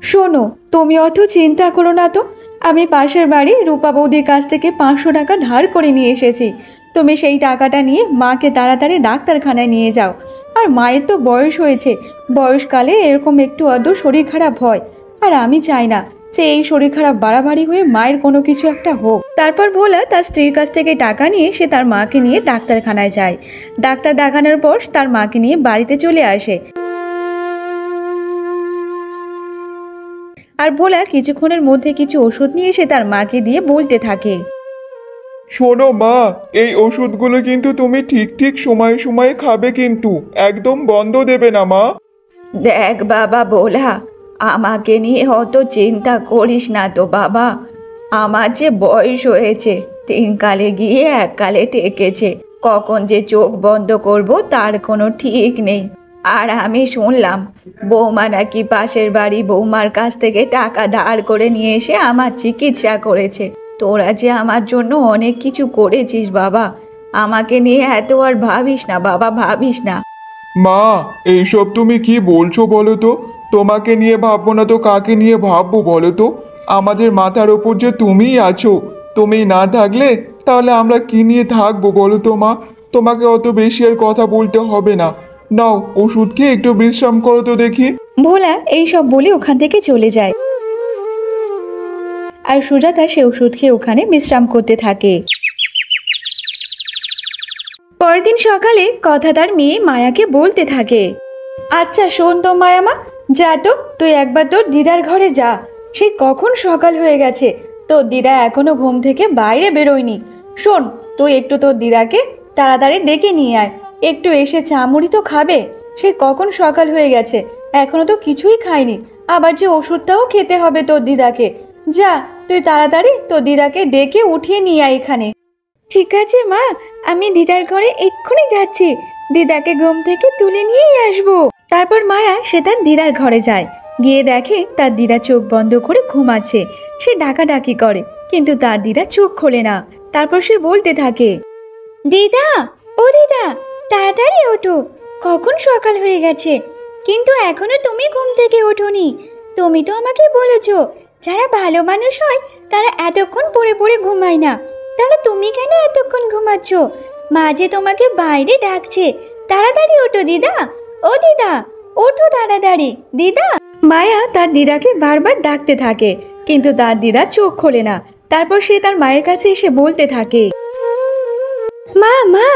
শোনো তুমি অত চিন্তা করো না তো, আমি পাশের বাড়ি রূপা বৌদির কাছ থেকে 500 টাকা ধার করে নিয়ে এসেছি। তুমি সেই টাকাটা নিয়ে মাকে তাড়াতাড়ি ডাক্তারখানায় নিয়ে যাও। আর মায়ের তো বয়স হয়েছে, বয়সকালে এরকম একটু আধটু শরীর খারাপ হয়, আর আমি চাই না যে এই শরীর খারাপ বাড়াবাড়ি হয়ে মায়ের কোনো কিছু একটা হোক। তারপর ভোলা তার স্ত্রীর কাছ থেকে টাকা নিয়ে সে তার মাকে নিয়ে ডাক্তারখানায় যায়। ডাক্তার দেখানোর পর তার মাকে নিয়ে বাড়িতে চলে আসে। আর ভোলা কিছুক্ষণের মধ্যে কিছু ওষুধ নিয়ে এসে তার মাকে দিয়ে বলতে থাকে, শোনো মা, এই ওষুধগুলো কিন্তু তুমি ঠিক ঠিক সময়ে সময়ে খাবে, কিন্তু একদম বন্ধ দেবে না মা। দেখ বাবা ভোলা, আমাকে নিয়ে অত চিন্তা করিস না তো বাবা। আমার যে বয়স হয়েছে, 3 কালে গিয়ে 1 কালে টেকেছে, কখন যে চোখ বন্ধ করব তার কোনো ঠিক নেই। আর আমি শুনলাম বৌমা নাকি পাশের বাড়ি বৌমার কাছ থেকে টাকা ধার করে নিয়ে এসে আমার চিকিৎসা করেছে। তোরা যে আমার জন্য অনেক কিছু করেছিস বাবা, আমাকে নিয়ে এত আর ভাবিস না বাবা, ভাবিস না। মা, এইসব তুমি কি বলছো বলো তো? তোমাকে নিয়ে ভাববো না তো কাকে নিয়ে ভাববো বলো তো? আমাদের মাথার ওপর যে তুমিই আছো, তুমি না থাকলে তাহলে আমরা কি নিয়ে থাকবো বলো তো মা? তোমাকে অত বেশি আর কথা বলতে হবে না। নাও, ওষুধ খেয়ে একটু বিশ্রাম করো তো দেখি। ভোলা এইসব বলে ওখান থেকে চলে যায়। আর সুজাতা সে ওষুধ খেয়ে ওখানে বিশ্রাম করতে থাকে। পরের দিন সকালে কথা তার মেয়ে মায়াকে বলতে থাকে, আচ্ছা শোন তো মায়ামা, যা তো তুই একবার তোর দিদার ঘরে যা। সেই কখন সকাল হয়ে গেছে, তোর দিদা এখনো ঘুম থেকে বাইরে বেরোয়নি। শোন, তুই একটু তোর দিদাকে তাড়াতাড়ি ডেকে নিয়ে আয়। একটু এসে চা মুড়ি তো খাবে। সে কখন সকাল হয়ে গেছে, এখনো তো কিছুই খায়নি। আবার যে ওষুধটাও খেতে হবে তোর দিদাকে। যা, তুই তাড়াতাড়ি তোর দিদাকে ডেকে উঠিয়ে নিয়ে আয় এখানে। ঠিক আছে মা, আমি দিদার ঘরে এক্ষুনি যাচ্ছি, দিদাকে ঘুম থেকে তুলে নিয়েই আসবো। তারপর মায়া সে তার দিদার ঘরে যায়। গিয়ে দেখে তার দিদা চোখ বন্ধ করে ঘুমাচ্ছে। সে ডাকাডাকি করে, কিন্তু তার দিদা চোখ খোলে না। তারপর সে বলতে থাকে, দিদা, ও দিদা, তাড়াতাড়ি ওঠো, কখন সকাল হয়ে গেছে, কিন্তু এখনো তুমি ঘুম থেকে ওঠোনি। তুমি তো আমাকে বলেছো যারা ভালো মানুষ হয় তারা এতক্ষণ পড়ে পড়ে ঘুমায় না, তাহলে তুমি কেন এতক্ষণ ঘুমাচ্ছ? মা যে তোমাকে বাইরে ডাকছে, তাড়াতাড়ি ওঠো দিদা, ও দিদা, ওঠো তাড়াতাড়ি দিদা। মায়া তার দিদাকে বারবার ডাকতে থাকে, কিন্তু তার দিদা চোখ খোলে না। তারপর সে তার মায়ের কাছে এসে বলতে থাকে, মা মা,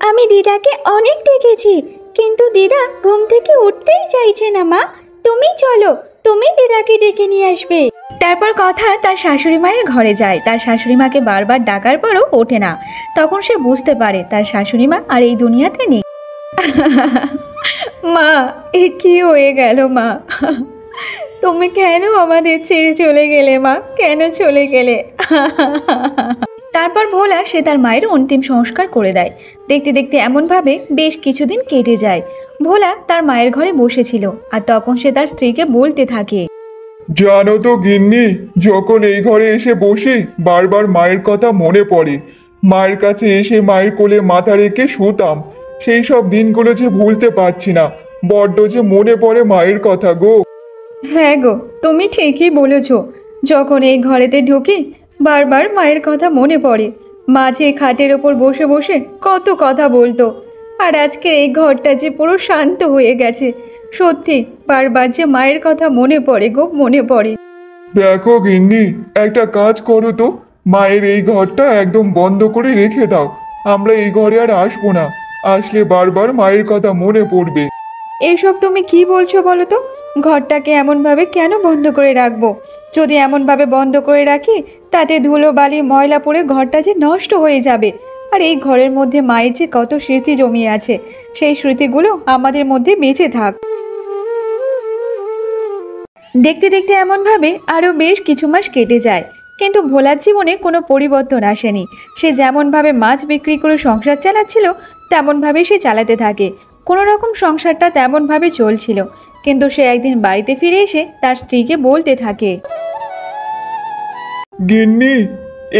আমি দিদাকে অনেক ডেকেছি, কিন্তু দিদা ঘুম থেকে উঠতেই চাইছে না। মা, তুমি চলো, তুমি দিদাকে ডেকে নিয়ে আসবে। তারপর কথা তার শাশুড়ি মায়ের ঘরে যায়। তার শাশুড়ি মাকে বারবার ডাকার পরও ওঠে না। তখন সে বুঝতে পারে তার শাশুড়ি মা আর এই দুনিয়াতে নেই। মা, এ কি হয়ে গেল মা? তুমি কেন আমাদের ছেড়ে চলে গেলে মা? কেন চলে গেলে? তারপর ভোলা সে তার মায়ের অন্তিম সংস্কার করে দেয়। দেখতে দেখতে এমনভাবে বেশ কিছুদিন কেটে যায়। ভোলা তার মায়ের ঘরে বসেছিল, আর তখন সে তার স্ত্রীকে বলতে থাকে, জানো তো গিন্নি, যখন এই ঘরে এসে বসি বারবার মায়ের কথা মনে পড়ে। মায়ের কাছে এসে মায়ের কোলে মাথা রেখে শুতাম, সেই সব দিনগুলো যে ভুলতে পারছি না। বড্ড যে মনে পড়ে মায়ের কথা গো। হ্যাঁ গো, তুমি ঠিকই বলেছ। যখন এই ঘরেতে ঢুকি বারবার মায়ের কথা মনে পড়ে। মা যে খাটের ওপর বসে বসে কত কথা বলতো, আর আজকে এই ঘরটা যে পুরো শান্ত হয়ে গেছে। সত্যি বারবার যে মায়ের কথা মনে পড়ে গো, মনে পড়ে। দেখো গিন্নি, একটা কাজ করো তো, মায়ের এই ঘরটা একদম বন্ধ করে রেখে দাও। আমরা এই ঘরে আর আসবো না, আসলে বারবার মায়ের কথা মনে পড়বে। এইসব তুমি কি বলছো বলো তো? ঘরটাকে এমনভাবে কেন বন্ধ করে রাখবো? যদি এমনভাবে বন্ধ করে রাখি তাতে ধুলো বালি ময়লা পড়ে ঘরটা যে নষ্ট হয়ে যাবে। আর এই ঘরের মধ্যে মায়ের যে কত স্মৃতি জমিয়ে আছে, সেই স্মৃতিগুলো আমাদের মধ্যে বেঁচে থাক। দেখতে দেখতে এমনভাবে আরও বেশ কিছু মাস কেটে যায়, কিন্তু ভোলার জীবনে কোনো পরিবর্তন আসেনি। সে যেমনভাবে মাছ বিক্রি করে সংসার চালাচ্ছিল তেমনভাবে সে চালাতে থাকে। কোনো রকম সংসারটা তেমনভাবে চলছিল, কিন্তু সে একদিন বাড়িতে ফিরে এসে তার স্ত্রীকে বলতে থাকে, গিন্নি,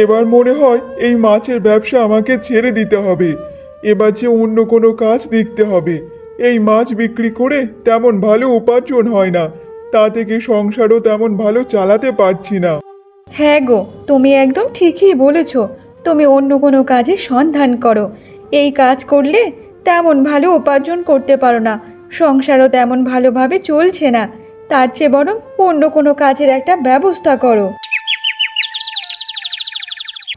এবার মনে হয় এই মাছের ব্যবসা আমাকে ছেড়ে দিতে হবে। এবার যে অন্য কোনো কাজ দেখতে হবে। এই মাছ বিক্রি করে তেমন ভালো উপার্জন হয় না, তা থেকে সংসারও তেমন ভালো চালাতে পারছি না। হ্যাঁ গো, তুমি একদম ঠিকই বলেছ। তুমি অন্য কোনো কাজের সন্ধান করো। এই কাজ করলে তেমন ভালো উপার্জন করতে পারো না, সংসারও তেমন ভালোভাবে চলছে না। তার চেয়ে বরং অন্য কোনো কাজের একটা ব্যবস্থা করো।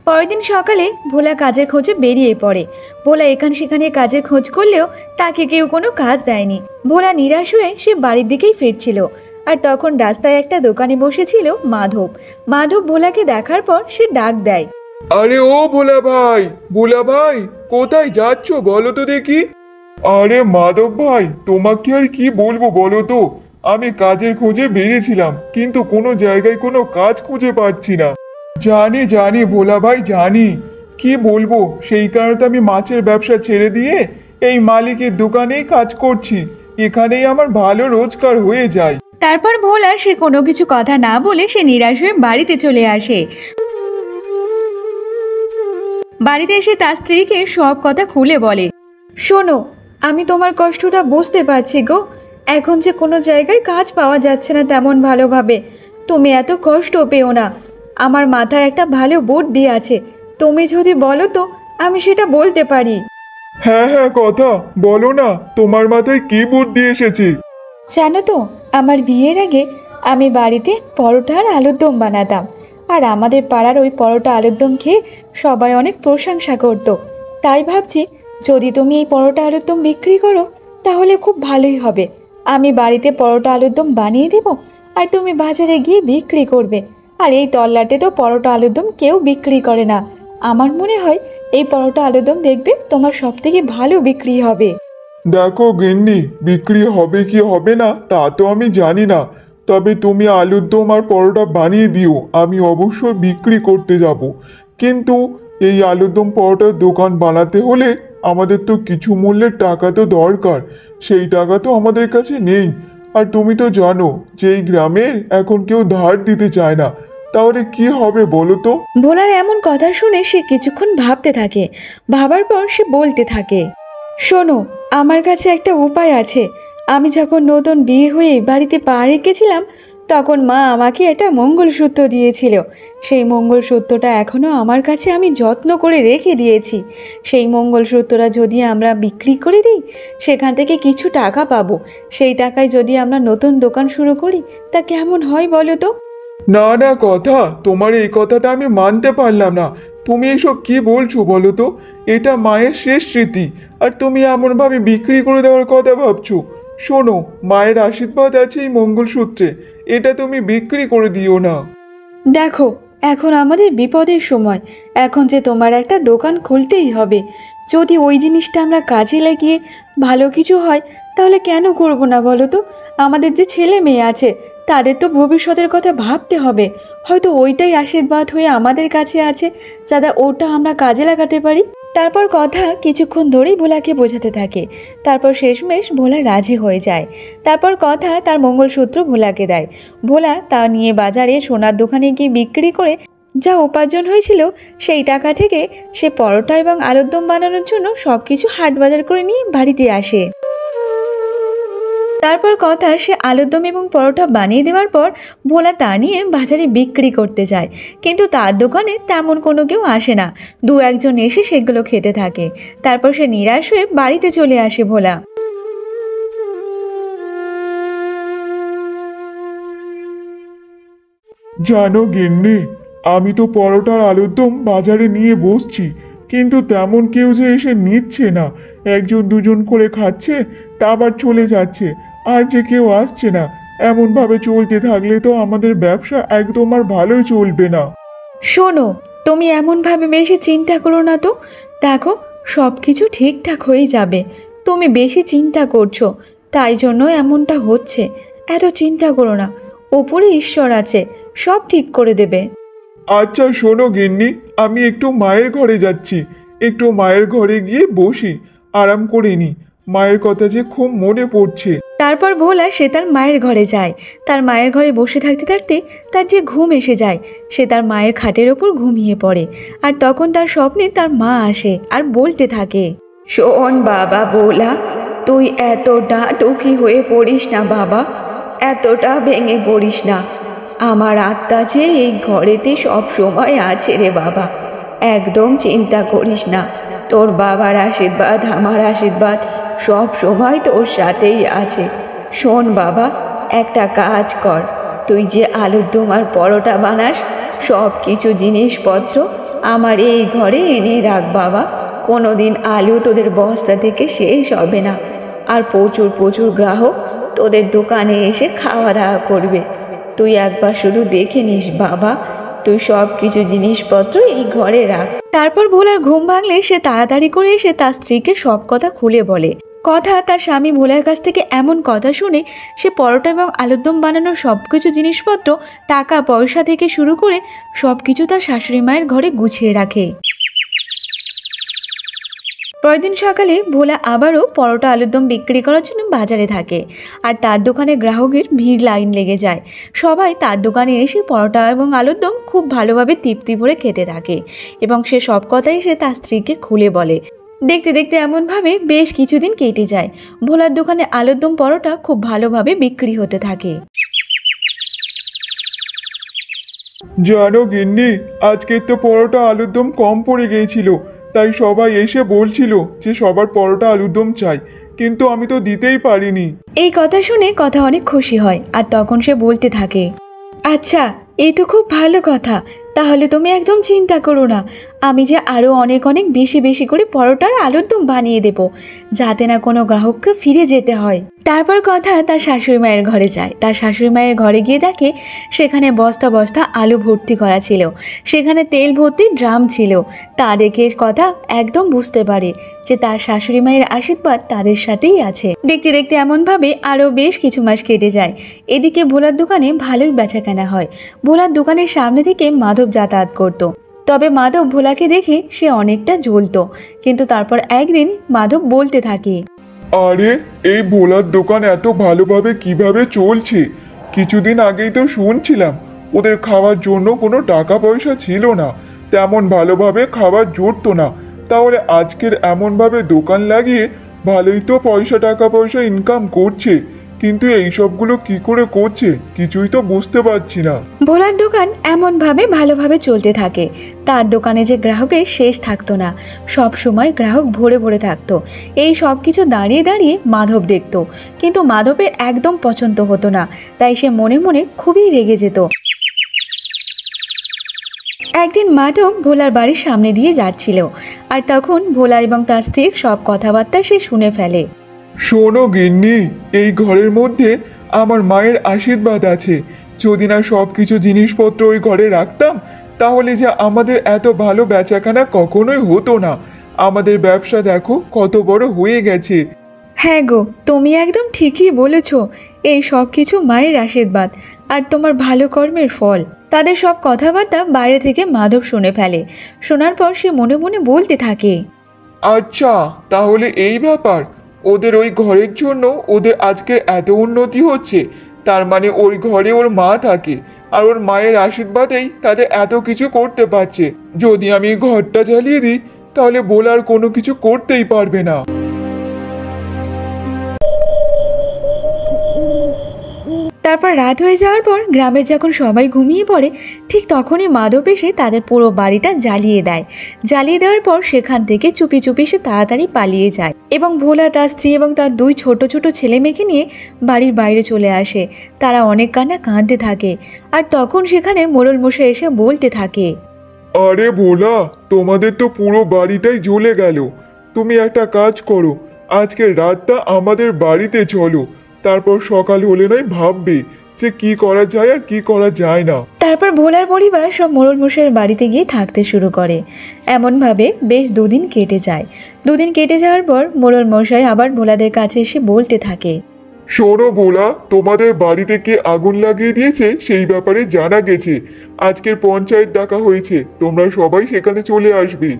পরের দিন সকালে ভোলা কাজের খোঁজে বেরিয়ে পড়ে। ভোলা এখান সেখানে কাজের খোঁজ করলেও তাকে কেউ কোনো কাজ দেয়নি। ভোলা নিরাশ হয়ে সে বাড়ির দিকেই ফিরছিল, আর তখন রাস্তায় একটা দোকানে বসেছিল মাধব। মাধব ভোলাকে দেখার পর সে ডাক দেয়, আরে ও ভোলা ভাই, ভোলা ভাই, কোথায় যাচ্ছ বলো তো দেখি? আরে মাধব ভাই, তোমাকে আর কি বলবো বলো তো, আমি কাজের খোঁজে বেরিয়েছিলাম, কিন্তু কোনো জায়গায় কোনো কাজ খুঁজে পাচ্ছি না। জানি জানি ভোলা ভাই, জানি, কি বলবো, সেই কারণে তো আমি মাছের ব্যবসা ছেড়ে দিয়ে এই মালিকের দোকানেই কাজ করছি। এখানেই আমার ভালো রোজগার হয়ে যায়। তারপর ভোলা সে কোনো কিছু কথা না বলে সে নিরাশ হয়ে বাড়িতে চলে আসে। বাড়িতে এসে তার স্ত্রীকে সব কথা খুলে বলে, শোনো, আমি তোমার কষ্টটা বুঝতে পারছি গো। এখন যে কোনো জায়গায় কাজ পাওয়া যাচ্ছে না তেমন ভালোভাবে। তুমি এত কষ্ট পেও না। আমার মাথায় একটা ভালো বুদ্ধি আছে, তুমি যদি বলো তো আমি সেটা বলতে পারি। হ্যাঁ হ্যাঁ, কথা বলো না, তোমার মাথায় কি বুদ্ধি এসেছে? জানো তো, আমার বিয়ের আগে আমি বাড়িতে পরোটা আর আলুর দম বানাতাম, আর আমাদের পাড়ার ওই পরোটা আলুর দম খেয়ে সবাই অনেক প্রশংসা করতো। তাই ভাবছি যদি তুমি এই পরোটা আলুর দম বিক্রি করো তাহলে খুব ভালোই হবে। আমি বাড়িতে পরোটা আলুর দম বানিয়ে দেব, আর তুমি বাজারে গিয়ে বিক্রি করবে। আর এই তল্লাটে তো পরোটা আলুর দম কেউ বিক্রি করে না। আমার মনে হয় এই পরোটা আলুরদম দেখবে তোমার সব থেকে ভালো বিক্রি হবে। দেখো গিন্নি, বিক্রি হবে কি হবে না তা তো আমি জানি না, তবে তুমি আলুর দম আর পরোটা বানিয়ে দিও, আমি অবশ্যই বিক্রি করতে যাব। কিন্তু এই আলুর দম পরোটার দোকান বানাতে হলে আমাদের তো কিছু মূল্যের টাকা তো দরকার, সেই টাকা তো আমাদের কাছে নেই। আর তুমি তো জানো যে এই গ্রামের এখন কেউ ধার দিতে চায় না, তাহলে কি হবে বলো তো? ভোলার এমন কথা শুনে সে কিছুক্ষণ ভাবতে থাকে। ভাবার পর সে বলতে থাকে, শোনো, আমার কাছে একটা উপায় আছে। আমি যখন নতুন বিয়ে হয়ে বাড়িতে পা রেখেছিলাম তখন মা আমাকে একটা মঙ্গলসূত্র দিয়েছিল। সেই মঙ্গলসূত্রটা এখনও আমার কাছে আমি যত্ন করে রেখে দিয়েছি। সেই মঙ্গলসূত্রটা যদি আমরা বিক্রি করে দিই সেখান থেকে কিছু টাকা পাবো। সেই টাকায় যদি আমরা নতুন দোকান শুরু করি তা কেমন হয় বলো তো? না না, কথা তোমার এই কথাটা আমি মানতে পারলাম না। তুমি এসব কি বলছো বলো তো? এটা মায়ের শেষ স্মৃতি, আর তুমি এমনভাবে বিক্রি করে দেওয়ার কথা ভাবছো? শোনো, মায়ের আশীর্বাদ আছে এই মঙ্গলসূত্রে, এটা তুমি বিক্রি করে দিও না। দেখো, এখন আমাদের বিপদের সময়। এখন যে তোমার একটা দোকান খুলতেই হবে। যদি ওই জিনিসটা আমরা কাজে লাগিয়ে ভালো কিছু হয় তাহলে কেন করব না বলো তো? আমাদের যে ছেলে মেয়ে আছে তাদের তো ভবিষ্যতের কথা ভাবতে হবে। হয়তো ওইটাই আশীর্বাদ হয়ে আমাদের কাছে আছে, যাতে ওটা আমরা কাজে লাগাতে পারি। তারপর কথা কিছুক্ষণ ধরেই ভোলাকে বোঝাতে থাকে। তারপর শেষমেশ ভোলা রাজি হয়ে যায়। তারপর কথা তার মঙ্গলসূত্র ভোলাকে দেয়। ভোলা তা নিয়ে বাজারে সোনার দোকানে গিয়ে বিক্রি করে যা উপার্জন হয়েছিল সেই টাকা থেকে সে পরোটা এবং আলুর দম বানানোর জন্য সব কিছু হাট বাজার করে নিয়ে বাড়িতে আসে। তারপর কথা সে আলুর দম এবং পরোটা বানিয়ে দেওয়ার পর ভোলা তা নিয়ে বাজারে বিক্রি করতে যায়। কিন্তু তার দোকানে তেমন কোনো কেউ আসে না। দু একজন এসে সেগুলো খেতে থাকে। তারপর সে নিরাশ হয়ে বাড়িতে চলে আসে ভোলা। জানো গিন্নি, আমি তো পরোটার আলুর দম বাজারে নিয়ে বসছি, কিন্তু তেমন কেউ যে এসে নিচ্ছে না। একজন দুজন করে খাচ্ছে, তা আবার চলে যাচ্ছে, আর যে কেউ আসছে না। এমনভাবে চলতে থাকলে তো আমাদের ব্যবসা একদম আর ভালোই চলবে না। শোনো, তুমি এমনভাবে বেশি চিন্তা করো না তো। দেখো, সব কিছু ঠিকঠাক হয়ে যাবে। তুমি বেশি চিন্তা করছো, তাই জন্য এমনটা হচ্ছে। এত চিন্তা করো না, ওপরে ঈশ্বর আছে, সব ঠিক করে দেবে। আচ্ছা শোনো গিন্নি, আমি একটু মায়ের ঘরে যাচ্ছি, একটু মায়ের ঘরে গিয়ে বসি, আরাম করে নি। মায়ের কথা যে খুব মনে পড়ছে। তারপর ভোলা সে তার মায়ের ঘরে যায়। তার মায়ের ঘরে বসে থাকতে থাকতে তার যে ঘুম এসে যায়, সে তার মায়ের খাটের ওপর ঘুমিয়ে পড়ে। আর তখন তার স্বপ্নে তার মা আসে আর বলতে থাকে, শোন বাবা ভোলা, তুই এতটা দুঃখী হয়ে পড়িস না বাবা, এতটা ভেঙে পড়িস না। আমার আত্মা যে এই ঘরেতে সব সময় আছে রে বাবা, একদম চিন্তা করিস না। তোর বাবার আশীর্বাদ, আমার আশীর্বাদ সব সময় তোর সাথেই আছে। শোন বাবা, একটা কাজ কর, তুই যে আলুর দম আর পরোটা বানাস সব কিছু জিনিসপত্র আমার এই ঘরে এনে রাখ বাবা। কোনোদিন আলু তোদের বস্তা থেকে শেষ হবে না, আর প্রচুর প্রচুর গ্রাহক তোদের দোকানে এসে খাওয়া দাওয়া করবে। তুই একবার শুধু দেখে নিস বাবা, তুই সব কিছু জিনিসপত্র এই ঘরে রাখ। তারপর ভোলার ঘুম ভাঙলে সে তাড়াতাড়ি করে এসে তার স্ত্রীকে সব কথা খুলে বলে। কথা তার স্বামী ভোলার কাছ থেকে এমন কথা শুনে সে পরোটা এবং আলুর দম বানানোর সব কিছু জিনিসপত্র, টাকা পয়সা থেকে শুরু করে সব কিছু তার শাশুড়ি মায়ের ঘরে গুছিয়ে রাখে। পরের দিন সকালে ভোলা আবারও পরোটা আলুর দম বিক্রি করার জন্য বাজারে থাকে। আর তার দোকানে গ্রাহকের ভিড় লাইন লেগে যায়। সবাই তার দোকানে এসে পরোটা এবং আলুর দম খুব ভালোভাবে তৃপ্তি ভরে খেতে থাকে এবং সে সব কথাই সে তার স্ত্রীকে খুলে বলে। দেখতে দেখতে এমনভাবে বেশ কিছুদিন কেটে যায়। ভোলার দোকানে আলুর দম পরোটা খুব ভালোভাবে বিক্রি হতে থাকে। জানো গিন্নি, আজকে তো পরোটা আলুর দম কম পড়ে গিয়েছিল, তাই সবাই এসে বলছিল যে সবার পরোটা আলুর দম চাই, কিন্তু আমি তো দিতেই পারিনি। এই কথা শুনে কথা অনেক খুশি হয় আর তখন সে বলতে থাকে, আচ্ছা, এই তো খুব ভালো কথা। তাহলে তুমি একদম চিন্তা করো না, আমি যে আরও অনেক অনেক বেশি বেশি করে পরোটার আলুর দম বানিয়ে দেব, যাতে না কোনো গ্রাহককে ফিরে যেতে হয়। তারপর কথা তার শাশুড়ি মায়ের ঘরে যায়। তার শাশুড়ি মায়ের ঘরে গিয়ে দেখে সেখানে বস্তা বস্তা আলু ভর্তি করা ছিল, সেখানে তেল ভর্তি ড্রাম ছিল। তা দেখে কথা একদম বুঝতে পারে যে তার শাশুড়ি মায়ের আশীর্বাদ তাদের সাথেই আছে। দেখতে দেখতে এমনভাবে আরও বেশ কিছু মাস কেটে যায়। এদিকে ভোলার দোকানে ভালোই বেচাকেনা হয়। ভোলার দোকানের সামনে থেকে মাধব যাতায়াত করত। তবে মাধব ভোলাকে দেখে সে অনেকটা জ্বলতো। কিন্তু তারপর একদিন মাধব বলতে থাকে, আরে এই ভোলার দোকান এত ভালোভাবে কিভাবে চলছে? কিছুদিন আগেই তো শুনছিলাম ওদের খাওয়ার জন্য কোনো টাকা পয়সা ছিল না, তেমন ভালোভাবে খাবার জুটতো না। তাহলে আজকের এমনভাবে দোকান লাগিয়ে ভালোই তো টাকা পয়সা ইনকাম করছে, কিন্তু এই সবগুলো কি করে করছে কিছুই তো বুঝতে পারছি না। ভোলার দোকান এমনভাবে ভালোভাবে চলতে থাকে। তার দোকানে যে গ্রাহকের শেষ থাকতো না, সব সময় গ্রাহক ভরে ভরে থাকতো। এই সব কিছু দাঁড়িয়ে দাঁড়িয়ে মাধব দেখত, কিন্তু মাধবের একদম পছন্দ হতো না। তাই সে মনে মনে খুবই রেগে যেত। একদিন মাধব ভোলার বাড়ির সামনে দিয়ে যাচ্ছিল, আর তখন ভোলা এবং তার স্ত্রীর সব কথাবার্তা সে শুনে ফেলে। শোনো গিন্নি, এই ঘরের মধ্যে আমার মায়ের আশীর্বাদ আছে। যদি না সব কিছু জিনিসপত্র ওই ঘরে রাখতাম, তাহলে যে আমাদের এত ভালো বেচাকেনা কখনোই হতো না। আমাদের ব্যবসা দেখো কত বড় হয়ে গেছে। হ্যাঁ গো, তুমি একদম ঠিকই বলেছ। এই সব কিছু মায়ের আশীর্বাদ আর তোমার ভালো কর্মের ফল। তাদের সব কথাবার্তা বাইরে থেকে মাধব শুনে ফেলে। শোনার পর সে মনে মনে বলতে থাকে, আচ্ছা, তাহলে এই ব্যাপার। ওদের ওই ঘরের জন্য ওদের আজকে এত উন্নতি হচ্ছে, তার মানে ওই ঘরে ওর মা থাকে, আর ওর মায়ের আশীর্বাদেই তাদের এত কিছু করতে পারছে। যদি আমি ঘরটা জ্বালিয়ে দিই, তাহলে বলার কোনো কিছু করতেই পারবে না। তারপর রাত হয়ে যাওয়ার পর গ্রামে যখন সবাই ঘুমিয়ে পড়ে, ঠিক তখনই মাধব এসে তাদের পুরো বাড়িটা জ্বালিয়ে দেয়। জ্বালিয়ে দেওয়ার পর সেখান থেকে চুপি চুপি সে তাড়াতাড়ি পালিয়ে যায় এবং ভোলা তার স্ত্রী এবং তার দুই ছোট ছোট ছেলে মেয়েকে নিয়ে বাড়ির বাইরে চলে আসে। তারা অনেক কাঁদতে থাকে। আর তখন সেখানে মোড়ল মশাই এসে বলতে থাকে, আরে ভোলা, তোমাদের তো পুরো বাড়িটাই জ্বলে গেল। তুমি একটা কাজ করো, আজকের রাতটা আমাদের বাড়িতে চলো, তারপর সকাল হলে নয় ভাববে যে কি করা যায় আর কি করা যায় না। তারপর ভোলার পরিবার সব মোড়ল মশাইয়ের বাড়িতে গিয়ে থাকতে শুরু করে। এমনভাবে বেশ 2 দিন কেটে যায়। 2 দিন কেটে যাওয়ার পর মোড়ল মশাই আবার ভোলাদের কাছে এসে বলতে থাকে, শোনো ভোলা, তোমাদের বাড়িতে কে আগুন লাগিয়ে দিয়েছে সেই ব্যাপারে জানা গেছে। আজকের পঞ্চায়েত ডাকা হয়েছে, তোমরা সবাই সেখানে চলে আসবে।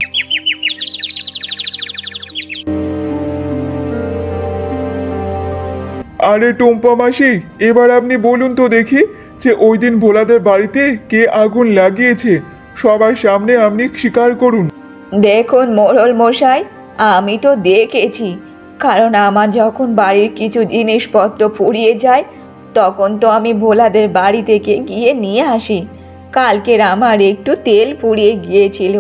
আরে টুম্পা মাসি, এবার আপনি বলুন তো দেখি যে ওই দিন ভোলাদের বাড়িতে কে আগুন লাগিয়েছে। সবার সামনে আপনি স্বীকার করুন। দেখুন মোড়ল মশাই, আমি তো দেখেছি, কারণ আমার যখন বাড়ির কিছু জিনিসপত্র ফুরিয়ে যায়, তখন তো আমি ভোলাদের বাড়ি থেকে গিয়ে নিয়ে আসি। কালকের আমার একটু তেল ফুরিয়ে গিয়েছিল,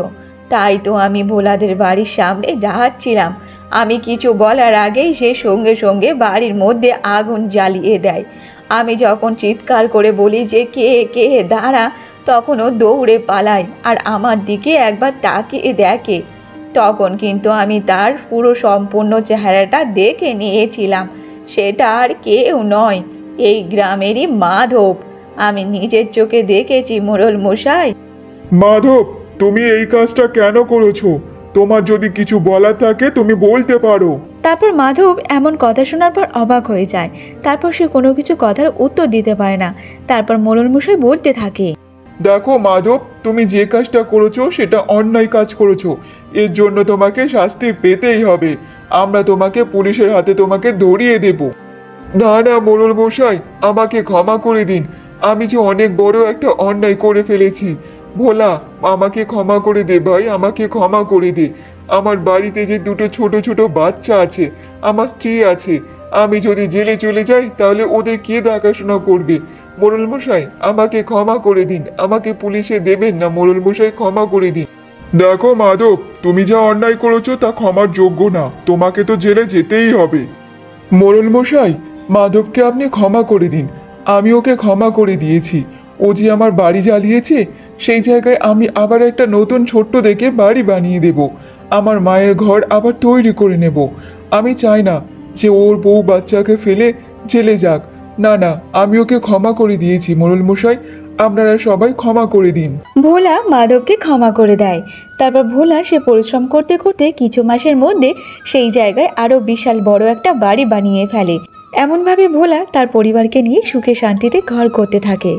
তাই তো আমি ভোলাদের বাড়ির সামনে যাচ্ছিলাম। আমি কিছু বলার আগেই সে সঙ্গে সঙ্গে বাড়ির মধ্যে আগুন জ্বালিয়ে দেয়। আমি যখন চিৎকার করে বলি যে কে কে দাঁড়া, তখন ও দৌড়ে পালায় আর আমার দিকে একবার তাকিয়ে দেখে। তখন কিন্তু আমি তার পুরো সম্পূর্ণ চেহারাটা দেখে নিয়েছিলাম। সেটা আর কেউ নয়, এই গ্রামেরই মাধব। আমি নিজের চোখে দেখেছি মোড়ল মশাই। মাধব, তুমি এই কাজটা কেন করেছো? তোমার যদি কিছু বলার থাকে তুমি বলতে পারো। তারপর মাধব এমন কথা শোনার পর অবাক হয়ে যায়। তারপর সে কোনো কিছু কথার উত্তর দিতে পারে না। তারপর মোড়ল মশাই বলতে থাকে, দেখো মাধব, তুমি যে কাজটা করেছো সেটা অন্যায় কাজ করেছো। এর জন্য তোমাকে শাস্তি পেতেই হবে। আমরা তোমাকে পুলিশের হাতে তোমাকে ধরিয়ে দেব। না না মোড়ল মশাই, আমাকে ক্ষমা করে দিন। আমি যে অনেক বড় একটা অন্যায় করে ফেলেছি। ভোলা, আমাকে ক্ষমা করে দে ভাই, আমাকে ক্ষমা করে দে। আমার বাড়িতে যে দুটো ছোট ছোট বাচ্চা আছে, আমার স্ত্রী আছে, আমি যদি জেলে চলে যাই তাহলে ওদের কে দেখাশোনা করবে? মোড়ল মশাই, আমাকে ক্ষমা করে দিন, আমাকে পুলিশে দেবেন না। মোড়ল মশাই, ক্ষমা করে দিন। দেখো মাধব, তুমি যা অন্যায় করেছো তা ক্ষমার যোগ্য না, তোমাকে তো জেলে যেতেই হবে। মোড়ল মশাই, মাধবকে আপনি ক্ষমা করে দিন। আমি ওকে ক্ষমা করে দিয়েছি। ও যে আমার বাড়ি জ্বালিয়েছে সেই জায়গায় আমি আবার একটা নতুন ছোট্ট দেখে বাড়ি বানিয়ে দেব, আমার মায়ের ঘর আবার তৈরি করে নেব। আমি চাই না যে ওর বউ বাচ্চাকে ফেলে জেলে যাক। না না, আমি ওকে ক্ষমা করে দিয়েছি মোড়ল মশাই, আপনারা সবাই ক্ষমা করে দিন। ভোলা মাধবকে ক্ষমা করে দেয়। তারপর ভোলা সে পরিশ্রম করতে করতে কিছু মাসের মধ্যে সেই জায়গায় আরও বিশাল বড় একটা বাড়ি বানিয়ে ফেলে। এমনভাবে ভোলা তার পরিবারকে নিয়ে সুখে শান্তিতে ঘর করতে থাকে।